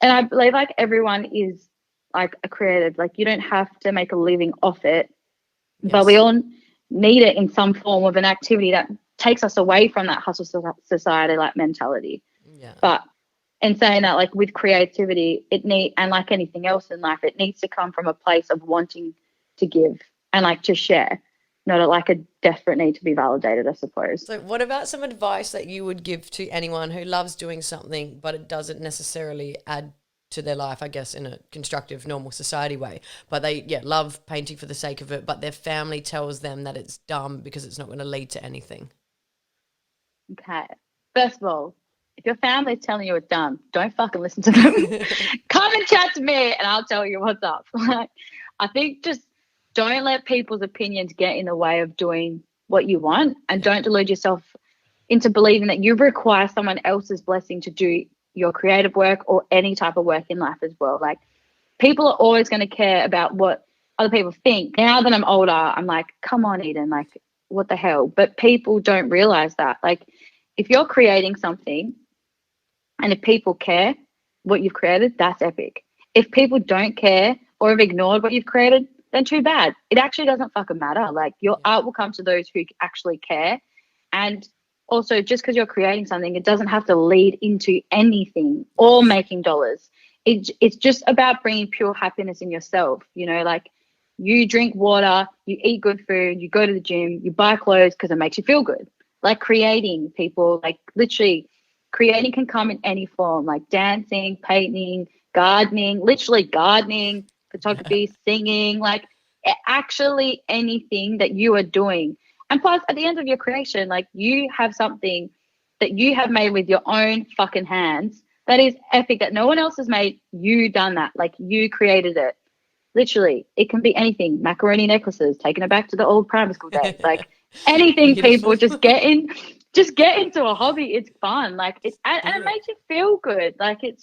And I believe like everyone is like a creative. Like, you don't have to make a living off it, but we all need it in some form of an activity that takes us away from that hustle society like mentality. But in saying that, like, with creativity, and like anything else in life, it needs to come from a place of wanting to give and like to share, not like a desperate need to be validated, I suppose. So what about some advice that you would give to anyone who loves doing something but it doesn't necessarily add to their life, I guess, in a constructive, normal society way, but they love painting for the sake of it, but their family tells them that it's dumb because it's not going to lead to anything? Okay, first of all, if your family's telling you it's dumb, don't fucking listen to them. Come and chat to me and I'll tell you what's up. I think just don't let people's opinions get in the way of doing what you want, and don't delude yourself into believing that you require someone else's blessing to do your creative work or any type of work in life as well. Like, people are always going to care about what other people think. Now that I'm older, I'm like, come on, Eden, like, what the hell? But people don't realize that. Like, if you're creating something and if people care what you've created, that's epic. If people don't care or have ignored what you've created, then too bad. It actually doesn't fucking matter. Like, your art will come to those who actually care. And also just because you're creating something, it doesn't have to lead into anything or making dollars. It's just about bringing pure happiness in yourself. You know, like you drink water, you eat good food, you go to the gym, you buy clothes because it makes you feel good. Like creating, people, like literally creating can come in any form, like dancing, painting, gardening, literally gardening, photography, singing, like actually anything that you are doing. And plus, at the end of your creation, like you have something that you have made with your own fucking hands that is epic, that no one else has made. You done that. Like you created it. Literally, it can be anything. Macaroni necklaces, taking it back to the old primary school days. Like anything, people, just get into a hobby. It's fun. Like and it makes you feel good. Like it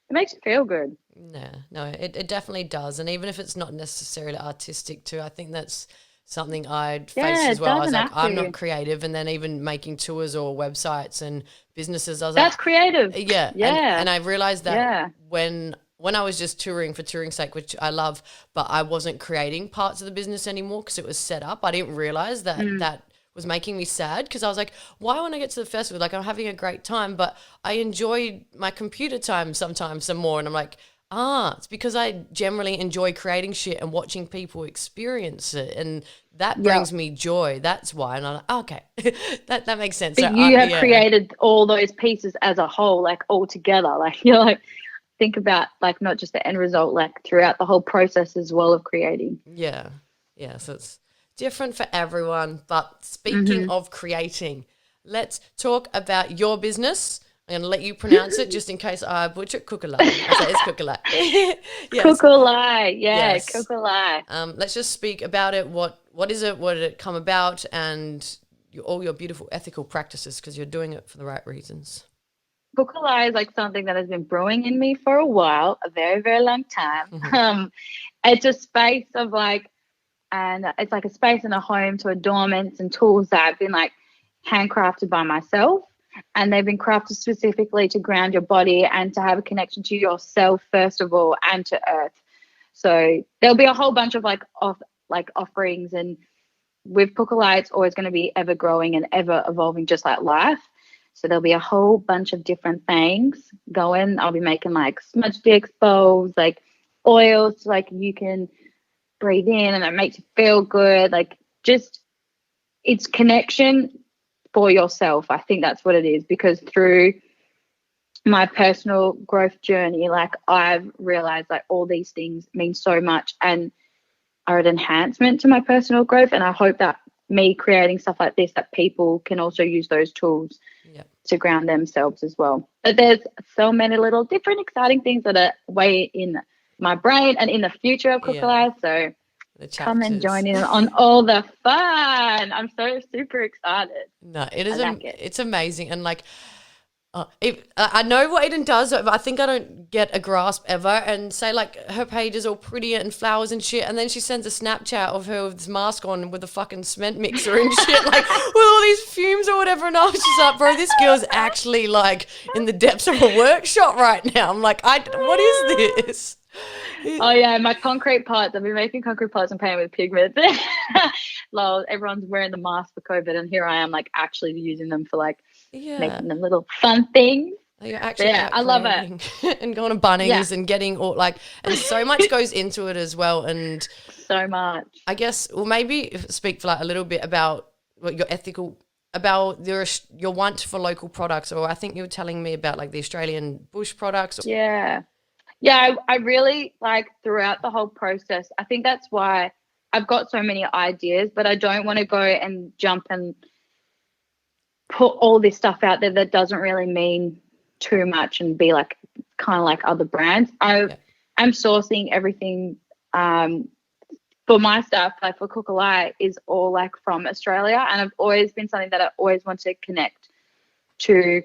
makes you feel good. No, it definitely does. And even if it's not necessarily artistic too, I think that's something I'd face as well. I was like, I'm not creative. And then even making tours or websites and businesses, I was that's like, creative. Yeah. Yeah. And I realized that when I was just touring for touring's sake, which I love, but I wasn't creating parts of the business anymore because it was set up. I didn't realize that that was making me sad, because I was like, why when I get to the festival, like I'm having a great time, but I enjoy my computer time sometimes some more. And I'm like, it's because I generally enjoy creating shit and watching people experience it, and that brings me joy. That's why. And I'm like, okay, that makes sense. But so you have created all those pieces as a whole, like all together. Like you're like, think about like not just the end result, like throughout the whole process as well of creating. Yeah. So it's different for everyone. But speaking of creating, let's talk about your business. I'm going to let you pronounce it just in case I butcher Kukulai. I say it's Kukulai. Yes. Kukulai. Yeah, yes. Kukulai. Let's just speak about it. What is it? What did it come about? And all your beautiful ethical practices, because you're doing it for the right reasons. Kukulai is like something that has been brewing in me for a while, a very, very long time. It's a space of like, and it's like a space in a home to adornments and tools that have been like handcrafted by myself. And they've been crafted specifically to ground your body and to have a connection to yourself, first of all, and to earth. So there'll be a whole bunch of like offerings, and with Kukulai, it's always going to be ever growing and ever evolving, just like life. So there'll be a whole bunch of different things going. I'll be making like smudge sticks, bowls, like oils, like you can breathe in and it makes you feel good. Like just it's connection for yourself. I think that's what it is, because through my personal growth journey, like I've realized like all these things mean so much and are an enhancement to my personal growth. And I hope that me creating stuff like this, that people can also use those tools to ground themselves as well. But there's so many little different exciting things that are way in my brain and in the future of Kukulai. So come and join in on all the fun. I'm so super excited. No, it is. It's amazing. And like, I know what Aiden does, but I think I don't get a grasp ever. And say like her page is all pretty and flowers and shit, and then she sends a Snapchat of her with this mask on with a fucking cement mixer and shit, like with all these fumes or whatever. And I was just like, bro, this girl's actually like in the depths of a workshop right now. I'm like, what is this? Oh yeah, my concrete pots. I've been making concrete pots and painting with pigments. Lol, everyone's wearing the mask for COVID, and here I am like actually using them for like making them little fun things. You're actually I love it. And going to Bunnings and getting all like, and so much goes into it as well. And so much. I guess, well, maybe speak for like a little bit about what your ethical, about your want for local products, or I think you were telling me about like the Australian bush products. Yeah, I really like throughout the whole process. I think that's why I've got so many ideas, but I don't want to go and jump and put all this stuff out there that doesn't really mean too much and be like kind of like other brands. I'm sourcing everything for my stuff, like for Kukulai, is all like from Australia, and I've always been something that I always want to connect to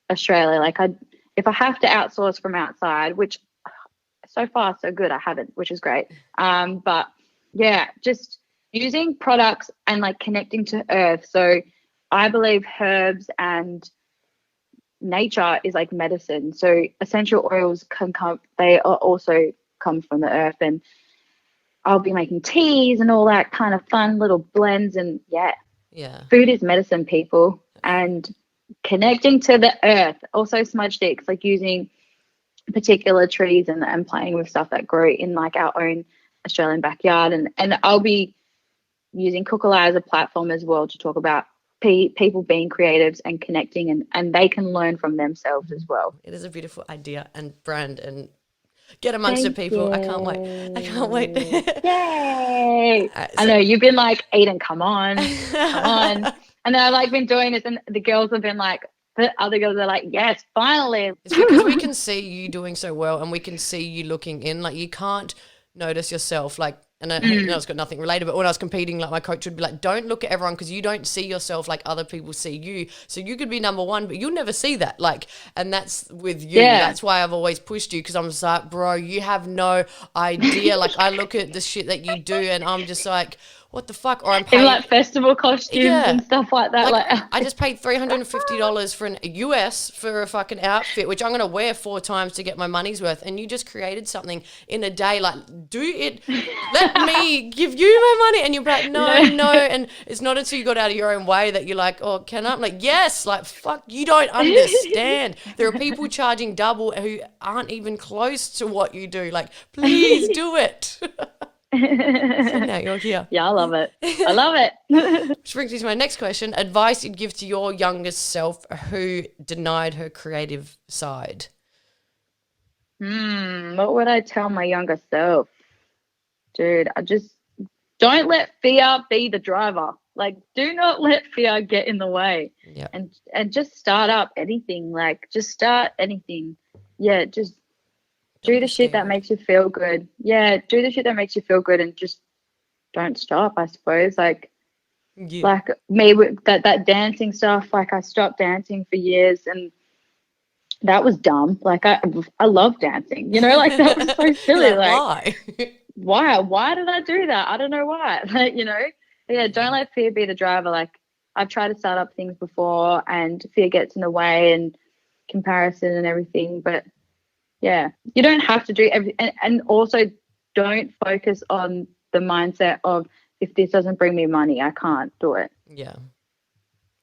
Australia. Like if I have to outsource from outside, which so far so good, I haven't, which is great. But yeah, just using products and like connecting to earth. So I believe herbs and nature is like medicine. So essential oils they are also come from the earth, and I'll be making teas and all that kind of fun little blends. And yeah, food is medicine, people. and connecting to the earth. Also smudge sticks, like using particular trees and playing with stuff that grow in like our own Australian backyard. And I'll be using Kookalai as a platform as well to talk about people being creatives and connecting, and they can learn from themselves as well. It is a beautiful idea and brand, and get amongst Thank the people. you. I can't wait. I can't wait. Yay! I know you've been like, Eden, come on. And then I've like been doing this, and the girls have been like, the other girls are like, yes, finally. It's because we can see you doing so well, and we can see you looking in. Like, you can't notice yourself, like, and I know it's got nothing related, but when I was competing, like, my coach would be like, don't look at everyone because you don't see yourself like other people see you. So you could be number one, but you'll never see that. Like, and that's with you. Yeah. That's why I've always pushed you, because I'm just like, bro, you have no idea. Like, I look at the shit that you do and I'm just like, what the fuck? Or I'm paying in like festival costumes and stuff like that. Like I just paid $350 for an US for a fucking outfit, which I'm going to wear 4 times to get my money's worth. And you just created something in a day. Like, do it. Let me give you my money. And you're like, no. And it's not until you got out of your own way that you're like, oh, can I? I'm like, yes. Like, fuck, you don't understand. There are people charging double who aren't even close to what you do. Like, please do it. So now you're here. Yeah, I love it. I love it. Which brings me to my next question. Advice you'd give to your youngest self who denied her creative side? What would I tell my younger self? Dude, I just don't let fear be the driver. Like, do not let fear get in the way. Yeah. And just start up anything. Like, just start anything. Yeah, just do the shit that makes you feel good. Yeah, do the shit that makes you feel good and just don't stop, I suppose. Like, like me with that dancing stuff, like I stopped dancing for years and that was dumb. Like, I love dancing, you know, like that was so silly. Like, why did I do that? I don't know why. Like, you know, yeah, don't let fear be the driver. Like, I've tried to start up things before and fear gets in the way and comparison and everything, but yeah, you don't have to do everything. And also don't focus on the mindset of, if this doesn't bring me money, I can't do it. Yeah.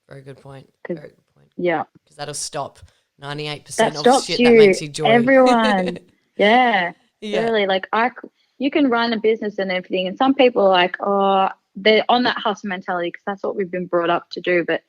Very good point. Very good point. Yeah. Because that'll stop 98% of shit you, that makes you joy. Everyone. Yeah. Yeah. Really, like, you can run a business and everything. And some people are like, oh, they're on that hustle mentality because that's what we've been brought up to do. But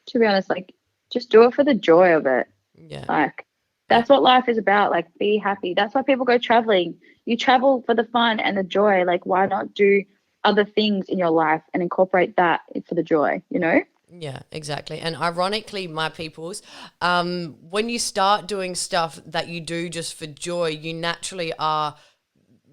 to be honest, like, just do it for the joy of it. Yeah. Like, that's what life is about. Like, be happy. That's why people go traveling. You travel for the fun and the joy. Like, why not do other things in your life and incorporate that for the joy, you know? Yeah, exactly. And ironically, my peoples, when you start doing stuff that you do just for joy, you naturally are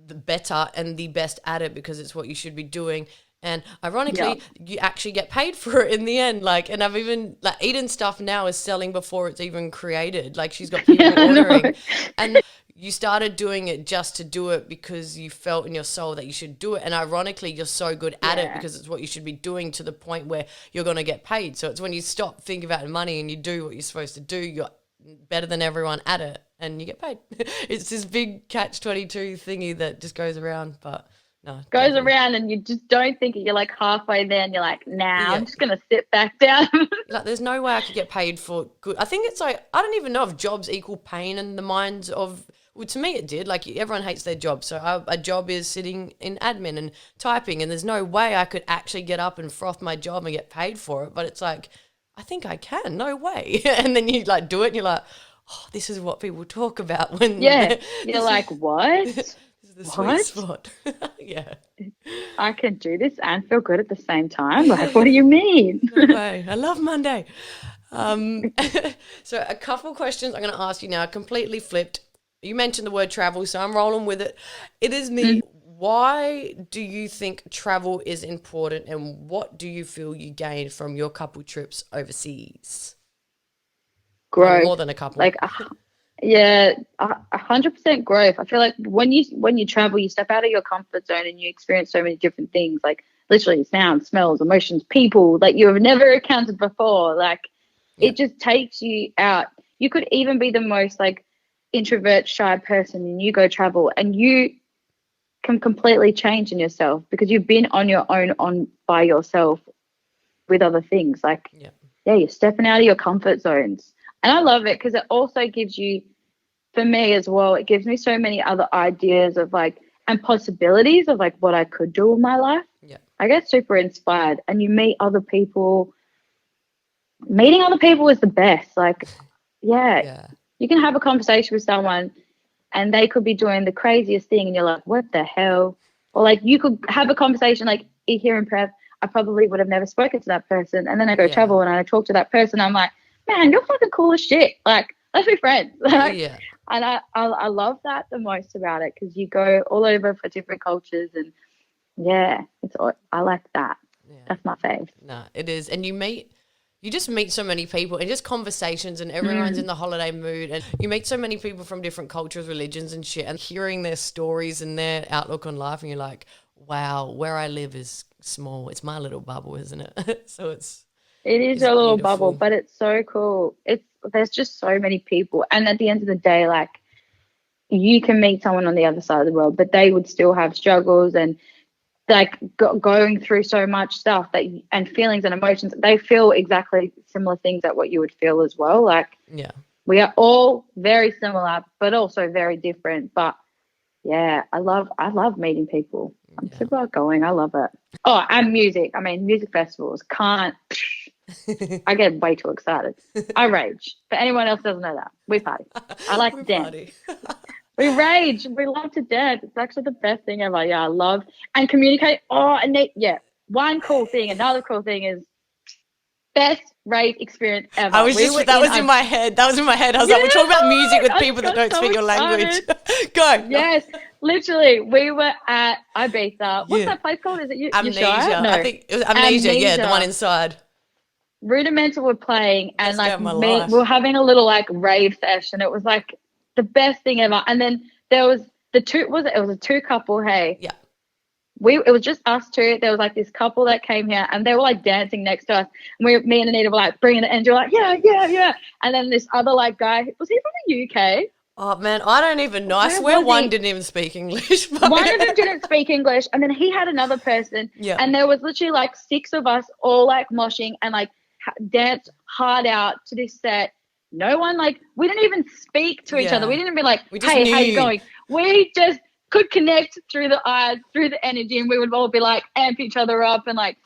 the better and the best at it because it's what you should be doing. And ironically, you actually get paid for it in the end. Like, and I've even, like, Eden stuff now is selling before it's even created. Like, she's got people ordering. And you started doing it just to do it because you felt in your soul that you should do it. And ironically, you're so good at it because it's what you should be doing to the point where you're going to get paid. So it's when you stop thinking about money and you do what you're supposed to do, you're better than everyone at it and you get paid. It's this big catch-22 thingy that just goes around, but... No, goes around and you just don't think it. You're like halfway there and you're like, nah, I'm just going to sit back down. Like, there's no way I could get paid for good. I think it's like, I don't even know if jobs equal pain in the minds of, well, to me it did. Like, everyone hates their job. So a job is sitting in admin and typing, and there's no way I could actually get up and froth my job and get paid for it. But it's like, I think I can. No way. And then you like do it and you're like, oh, this is what people talk about when. Yeah. You're like, what? The sweet spot. Yeah. I can do this and feel good at the same time. Like, what do you mean? No way. I love Monday. So a couple questions I'm going to ask you now, completely flipped. You mentioned the word travel, so I'm rolling with it. It is me. Why do you think travel is important, and what do you feel you gained from your couple trips overseas? Growth. More than a couple. Like, 100% growth. I feel like when you travel, you step out of your comfort zone and you experience so many different things, like literally sounds, smells, emotions, people that you have never encountered before. Like, it just takes you out. You could even be the most like introvert, shy person, and you go travel and you can completely change in yourself because you've been on your own, by yourself with other things. Like, you're stepping out of your comfort zones. And I love it because it also gives you, for me as well, it gives me so many other ideas of like, and possibilities of like what I could do with my life. Yeah. I get super inspired, and you meet other people. Meeting other people is the best. Like, Yeah. you can have a conversation with someone and they could be doing the craziest thing and you're like, what the hell? Or like you could have a conversation like here in prep, I probably would have never spoken to that person. And then I go Yeah. travel and I talk to that person. I'm like, man, you're fucking cool as shit. Like, let's be friends. Yeah. And I love that the most about it because you go all over for different cultures and I like that. Yeah. That's my fave. No, it is. And you just meet so many people and just conversations, and everyone's in the holiday mood, and you meet so many people from different cultures, religions and shit, and hearing their stories and their outlook on life, and you're like, wow, where I live is small. It's my little bubble, isn't it? So it is a little bubble, but it's so cool. There's just so many people, and at the end of the day, like, you can meet someone on the other side of the world, but they would still have struggles and like going through so much stuff and feelings and emotions. They feel exactly similar things at what you would feel as well. Like, yeah, we are all very similar, but also very different. But yeah, I love meeting people. I'm super outgoing. I love it. Oh, and music. I mean, music festivals can't. I get way too excited. I rage. But anyone else doesn't know that. We party. I like to dance. We rage. We love to dance. It's actually the best thing ever. Yeah, I love and communicate. Oh, and one cool thing. Another cool thing is best rave experience ever. That was in my head. I was like, we're talking about music with people that don't speak your language. Go. Yes, literally. We were at Ibiza. What's that place called? Is it Amnesia? No. I think it was Amnesia. Yeah, the one inside. Rudimental were playing, and like we were having a little like rave session. It was like the best thing ever. And then there was it was a two couple. Hey, yeah, it was just us two. There was like this couple that came here, and they were like dancing next to us. And me and Anita were like bringing it, and you're like, yeah. And then this other like guy, was he from the UK? Oh man, I don't even know. I swear one didn't even speak English. But one of them didn't speak English, and then he had another person. Yeah, and there was literally like 6 of us all like moshing and like dance hard out to this set. No one we didn't even speak to each other. We didn't be like, hey, how you going? We just could connect through the eyes, through the energy, and we would all be like amp each other up and like,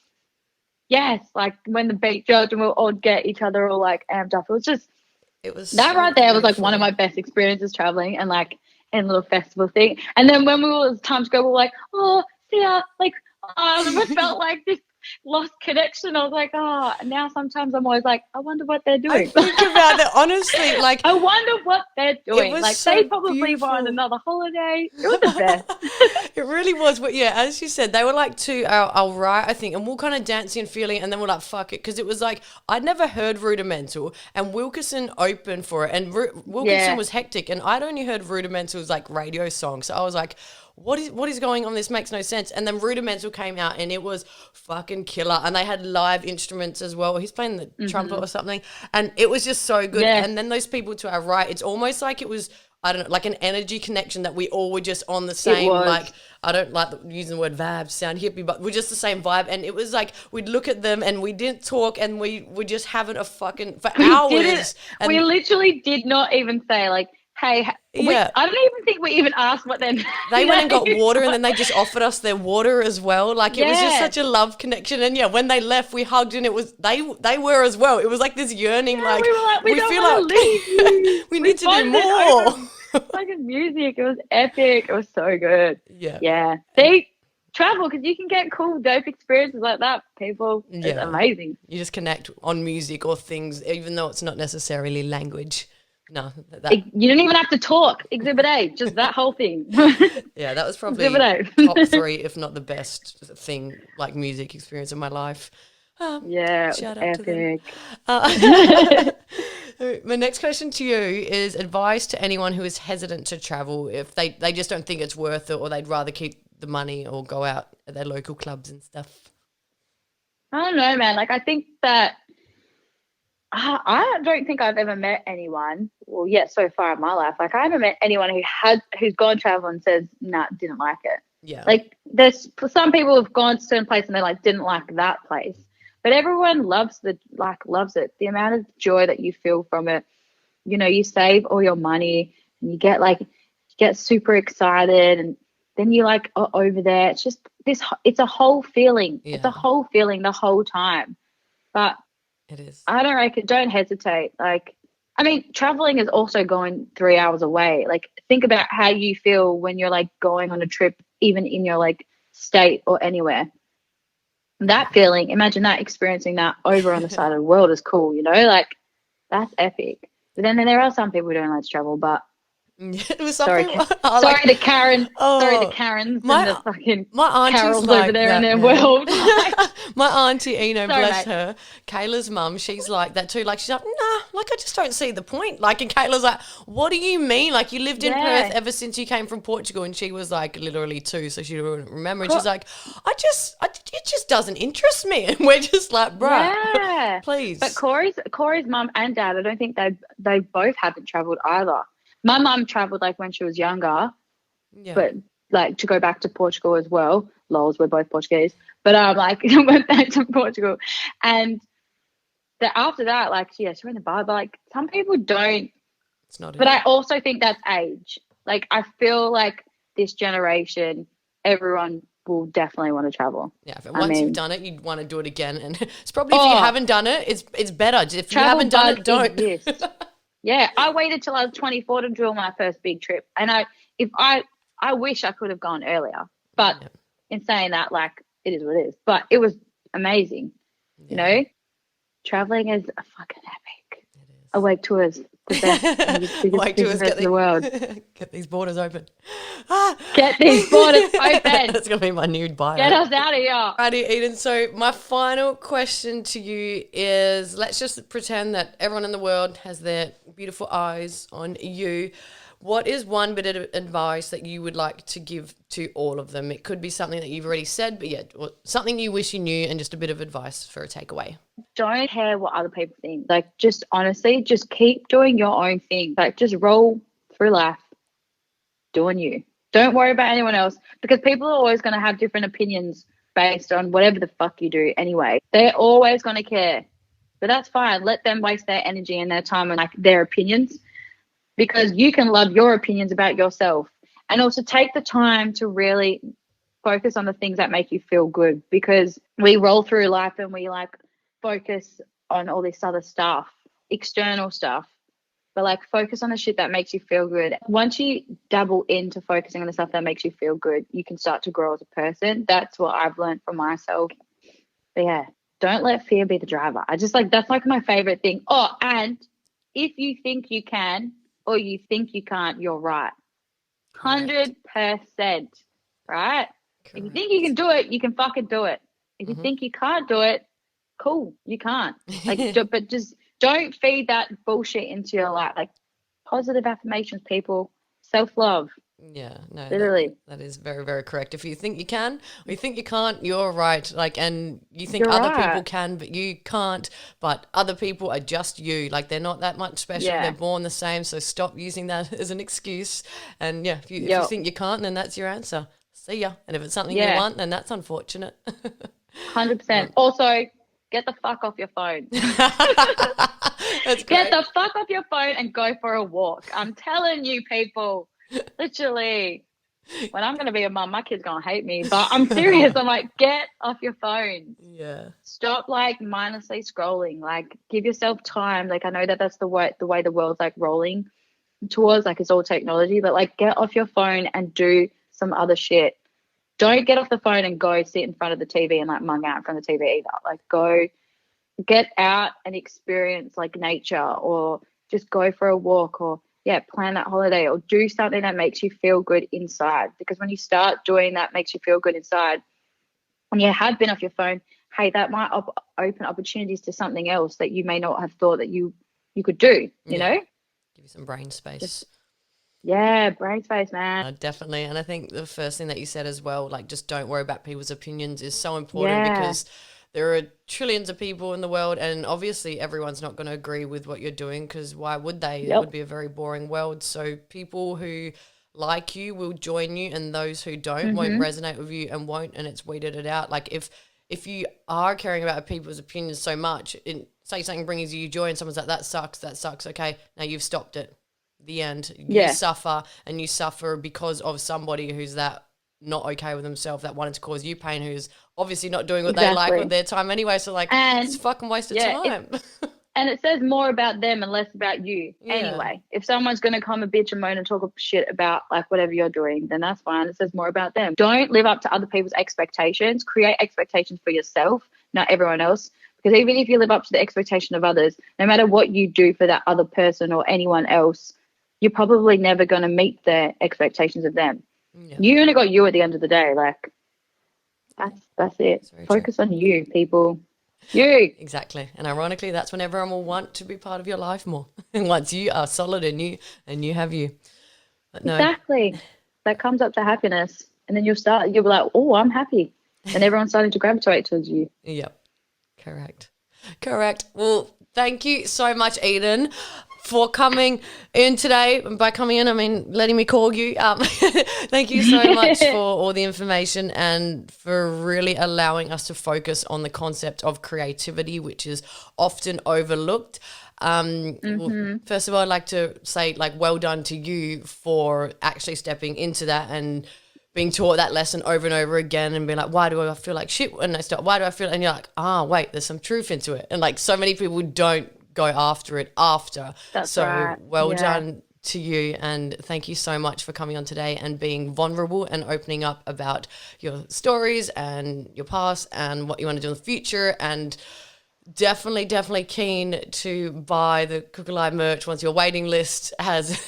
yes, like when the beat dropped and we'll all get each other all like amped up. It was that so right there beautiful. Was like one of my best experiences traveling and like in a little festival thing. And then when it was time to go, we were like, oh, see ya. Like, I felt like this lost connection. I was like, now sometimes I'm always like, I wonder what they're doing. I think about that honestly, like I wonder what they're doing. Like so they probably beautiful. were on another holiday. It was the best. It really was. But yeah, as you said, they were like to our right, I think, and we'll kind of dancing and feeling, and then we're like, fuck it, because it was like I'd never heard Rudimental, and Wilkerson opened for it, and Wilkerson was hectic, and I'd only heard Rudimental's like radio song, so I was like, what is going on? This makes no sense. And then Rudimental came out and it was fucking killer. And they had live instruments as well. He's playing the trumpet or something. And it was just so good. Yeah. And then those people to our right, it's almost like it was, I don't know, like an energy connection that we all were just on the same, like, I don't like using the word vibe, sound hippie, but we're just the same vibe. And it was like, we'd look at them and we didn't talk and we were just having a fucking, for hours. And we literally did not even say like, hey, I don't even think we even asked what then. They went and got water and then they just offered us their water as well. Like it was just such a love connection. And yeah, when they left, we hugged and it was, they were as well. It was like this yearning, we were like, we feel like leave. we need to do more. Fucking music. It was epic. It was so good. Yeah. Yeah. See, travel because you can get cool, dope experiences like that, people. It's amazing. You just connect on music or things, even though it's not necessarily language. No, you didn't even have to talk. Exhibit A, just that whole thing. Yeah, that was probably top 3, if not the best thing, like music experience of my life. Shout out epic. To them. My next question to you is advice to anyone who is hesitant to travel if they just don't think it's worth it or they'd rather keep the money or go out at their local clubs and stuff. I don't know, man. Like I think that I don't think I've ever met anyone, well, so far in my life, like I haven't met anyone who's gone travel and says, nah, didn't like it. Yeah. Like there's some people who've gone to a certain place and they like didn't like that place. but everyone loves loves it. The amount of joy that you feel from it. You know, you save all your money and you get super excited, and then you like are over there. It's just it's a whole feeling. Yeah. It's a whole feeling the whole time. But It is. I don't reckon, don't hesitate. Like, I mean, traveling is also going 3 hours away. Like, think about how you feel when you're like going on a trip, even in your like state or anywhere. That feeling, imagine that, experiencing that over on the side of the world is cool, you know? Like, that's epic. But then there are some people who don't like to travel, but It was sorry, something. sorry the Karen, sorry the Oh, Karens my- and the fucking my auntie's Carols like over there in that, their man. world. My auntie, Sorry, bless mate. her, Kayla's mum, she's like that too. Like, she's like, nah, like, I just don't see the point. Like, and Kayla's like, what do you mean? Like, you lived in Yeah. Perth ever since you came from Portugal, and she was like literally 2, so she wouldn't remember. And Co- she's like, it just doesn't interest me. And we're just like, bruh, Yeah. please. But Corey's mum and dad, I don't think they both haven't travelled either. My mum travelled like when she was younger, Yeah. but like to go back to Portugal as well. Lols, we're both Portuguese. But like went back to Portugal. And after that, like she went to bar, but like some people don't. It's not But it. I also think that's age. Like I feel like this generation, everyone will definitely want to travel. Yeah, if I once you've mean- done it, you'd want to do it again. And it's probably if you Oh. haven't done it, it's better. If you Travel haven't done it, bug don't. exists. Yeah, I waited till I was 24 to do my first big trip, and I wish I could have gone earlier. But Yeah. in saying that, like it is what it is. But it was amazing. You Yeah. know, traveling is a fucking epic. It is. Awake tours, the best, biggest Wait till us business in the world. get these borders open. Ah. Get these borders open. That's gonna be my new bio. Get us out of here. Alrighty, Eden. So my final question to you is: let's just pretend that everyone in the world has their beautiful eyes on you. What is one bit of advice that you would like to give to all of them? It could be something that you've already said, but yeah, or something you wish you knew, and just a bit of advice for a takeaway. Don't care what other people think. Like, just honestly, just keep doing your own thing. Like, just roll through life doing you. Don't worry about anyone else, because people are always going to have different opinions based on whatever the fuck you do anyway. They're always going to care. But that's fine. Let them waste their energy and their time on like their opinions, because you can love your opinions about yourself. And also take the time to really focus on the things that make you feel good, because we roll through life and we like focus on all this other stuff, external stuff, but like focus on the shit that makes you feel good. Once you dabble into focusing on the stuff that makes you feel good, you can start to grow as a person. That's what I've learned from myself. But yeah, don't let fear be the driver. I just like, that's like my favorite thing. Oh, and if you think you can or you think you can't, you're right. 100%, right? If you think you can do it, you can fucking do it. If you think you can't do it, cool, you can't. Like, but just don't feed that bullshit into your life. Like, positive affirmations, people, self-love. Yeah, no, Literally. that is very, very correct. If you think you can or you think you can't, you're right. Like, and you think You're other right. people can, but you can't. But other people are just you. Like, they're not that much special. Yeah. They're born the same. So stop using that as an excuse. And yeah, if you Yep. think you can't, then that's your answer. See ya. And if it's something Yeah. you want, then that's unfortunate. 100%. Also, get the fuck off your phone. That's Get great. the fuck off your phone and go for a walk. I'm telling you, people, literally. When I'm going to be a mum, my kid's going to hate me. But I'm serious. I'm like, get off your phone. Yeah. Stop like mindlessly scrolling. Like, give yourself time. Like, I know that that's the way the world's like rolling towards, like it's all technology, but like get off your phone and do some other shit. Don't get off the phone and go sit in front of the TV and like mung out in front of the TV either. Like, go get out and experience like nature, or just go for a walk, or plan that holiday, or do something that makes you feel good inside. Because when you start doing that makes you feel good inside, and you have been off your phone, hey, that might open opportunities to something else that you may not have thought that you could do, you know? Give you some brain space. Yeah, brain space, man. Definitely. And I think the first thing that you said as well, like just don't worry about people's opinions, is so important, Yeah. because there are trillions of people in the world, and obviously everyone's not going to agree with what you're doing, because why would they? It Yep. would be a very boring world. So people who like you will join you, and those who don't won't resonate with you and won't, and it's weeded it out. Like if if you are caring about people's opinions so much, say something brings you joy and someone's like, that sucks, okay, now you've stopped it. The end. You suffer, and you suffer because of somebody who's that not okay with himself, that wanted to cause you pain, who's obviously not doing what they like with their time anyway. So like, it's fucking waste of time. And it says more about them and less about you anyway. If someone's going to come and bitch and moan and talk shit about like whatever you're doing, then that's fine. It says more about them. Don't live up to other people's expectations. Create expectations for yourself, not everyone else. Because even if you live up to the expectation of others, no matter what you do for that other person or anyone else, you're probably never going to meet the expectations of them. Yeah. You only got you at the end of the day. Like, that's it. Focus on you, people. You. Exactly. And ironically, that's when everyone will want to be part of your life more. Once you are solid and you have you. But no. Exactly. That comes up to happiness. And then you'll be like, oh, I'm happy. And everyone's starting to gravitate towards you. Yep. Correct. Well, thank you so much, Eden, for coming in today. And by coming in, I mean letting me call you. Thank you so much for all the information and for really allowing us to focus on the concept of creativity, which is often overlooked. Well, first of all, I'd like to say, like, well done to you for actually stepping into that and being taught that lesson over and over again and being like, why do I feel like shit? And why do I feel, and you're like, wait, there's some truth into it. And like so many people don't go after it after. That's right. Well done to you, and thank you so much for coming on today and being vulnerable and opening up about your stories and your past and what you want to do in the future, and definitely keen to buy the Cook Alive merch once your waiting list has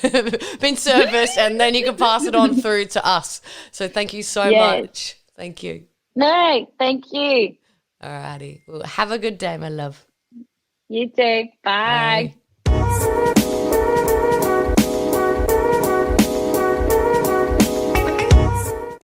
been serviced, and then you can pass it on through to us. So thank you so much. Thank you. No, thank you. Alrighty. Well, have a good day, my love. You too. Bye.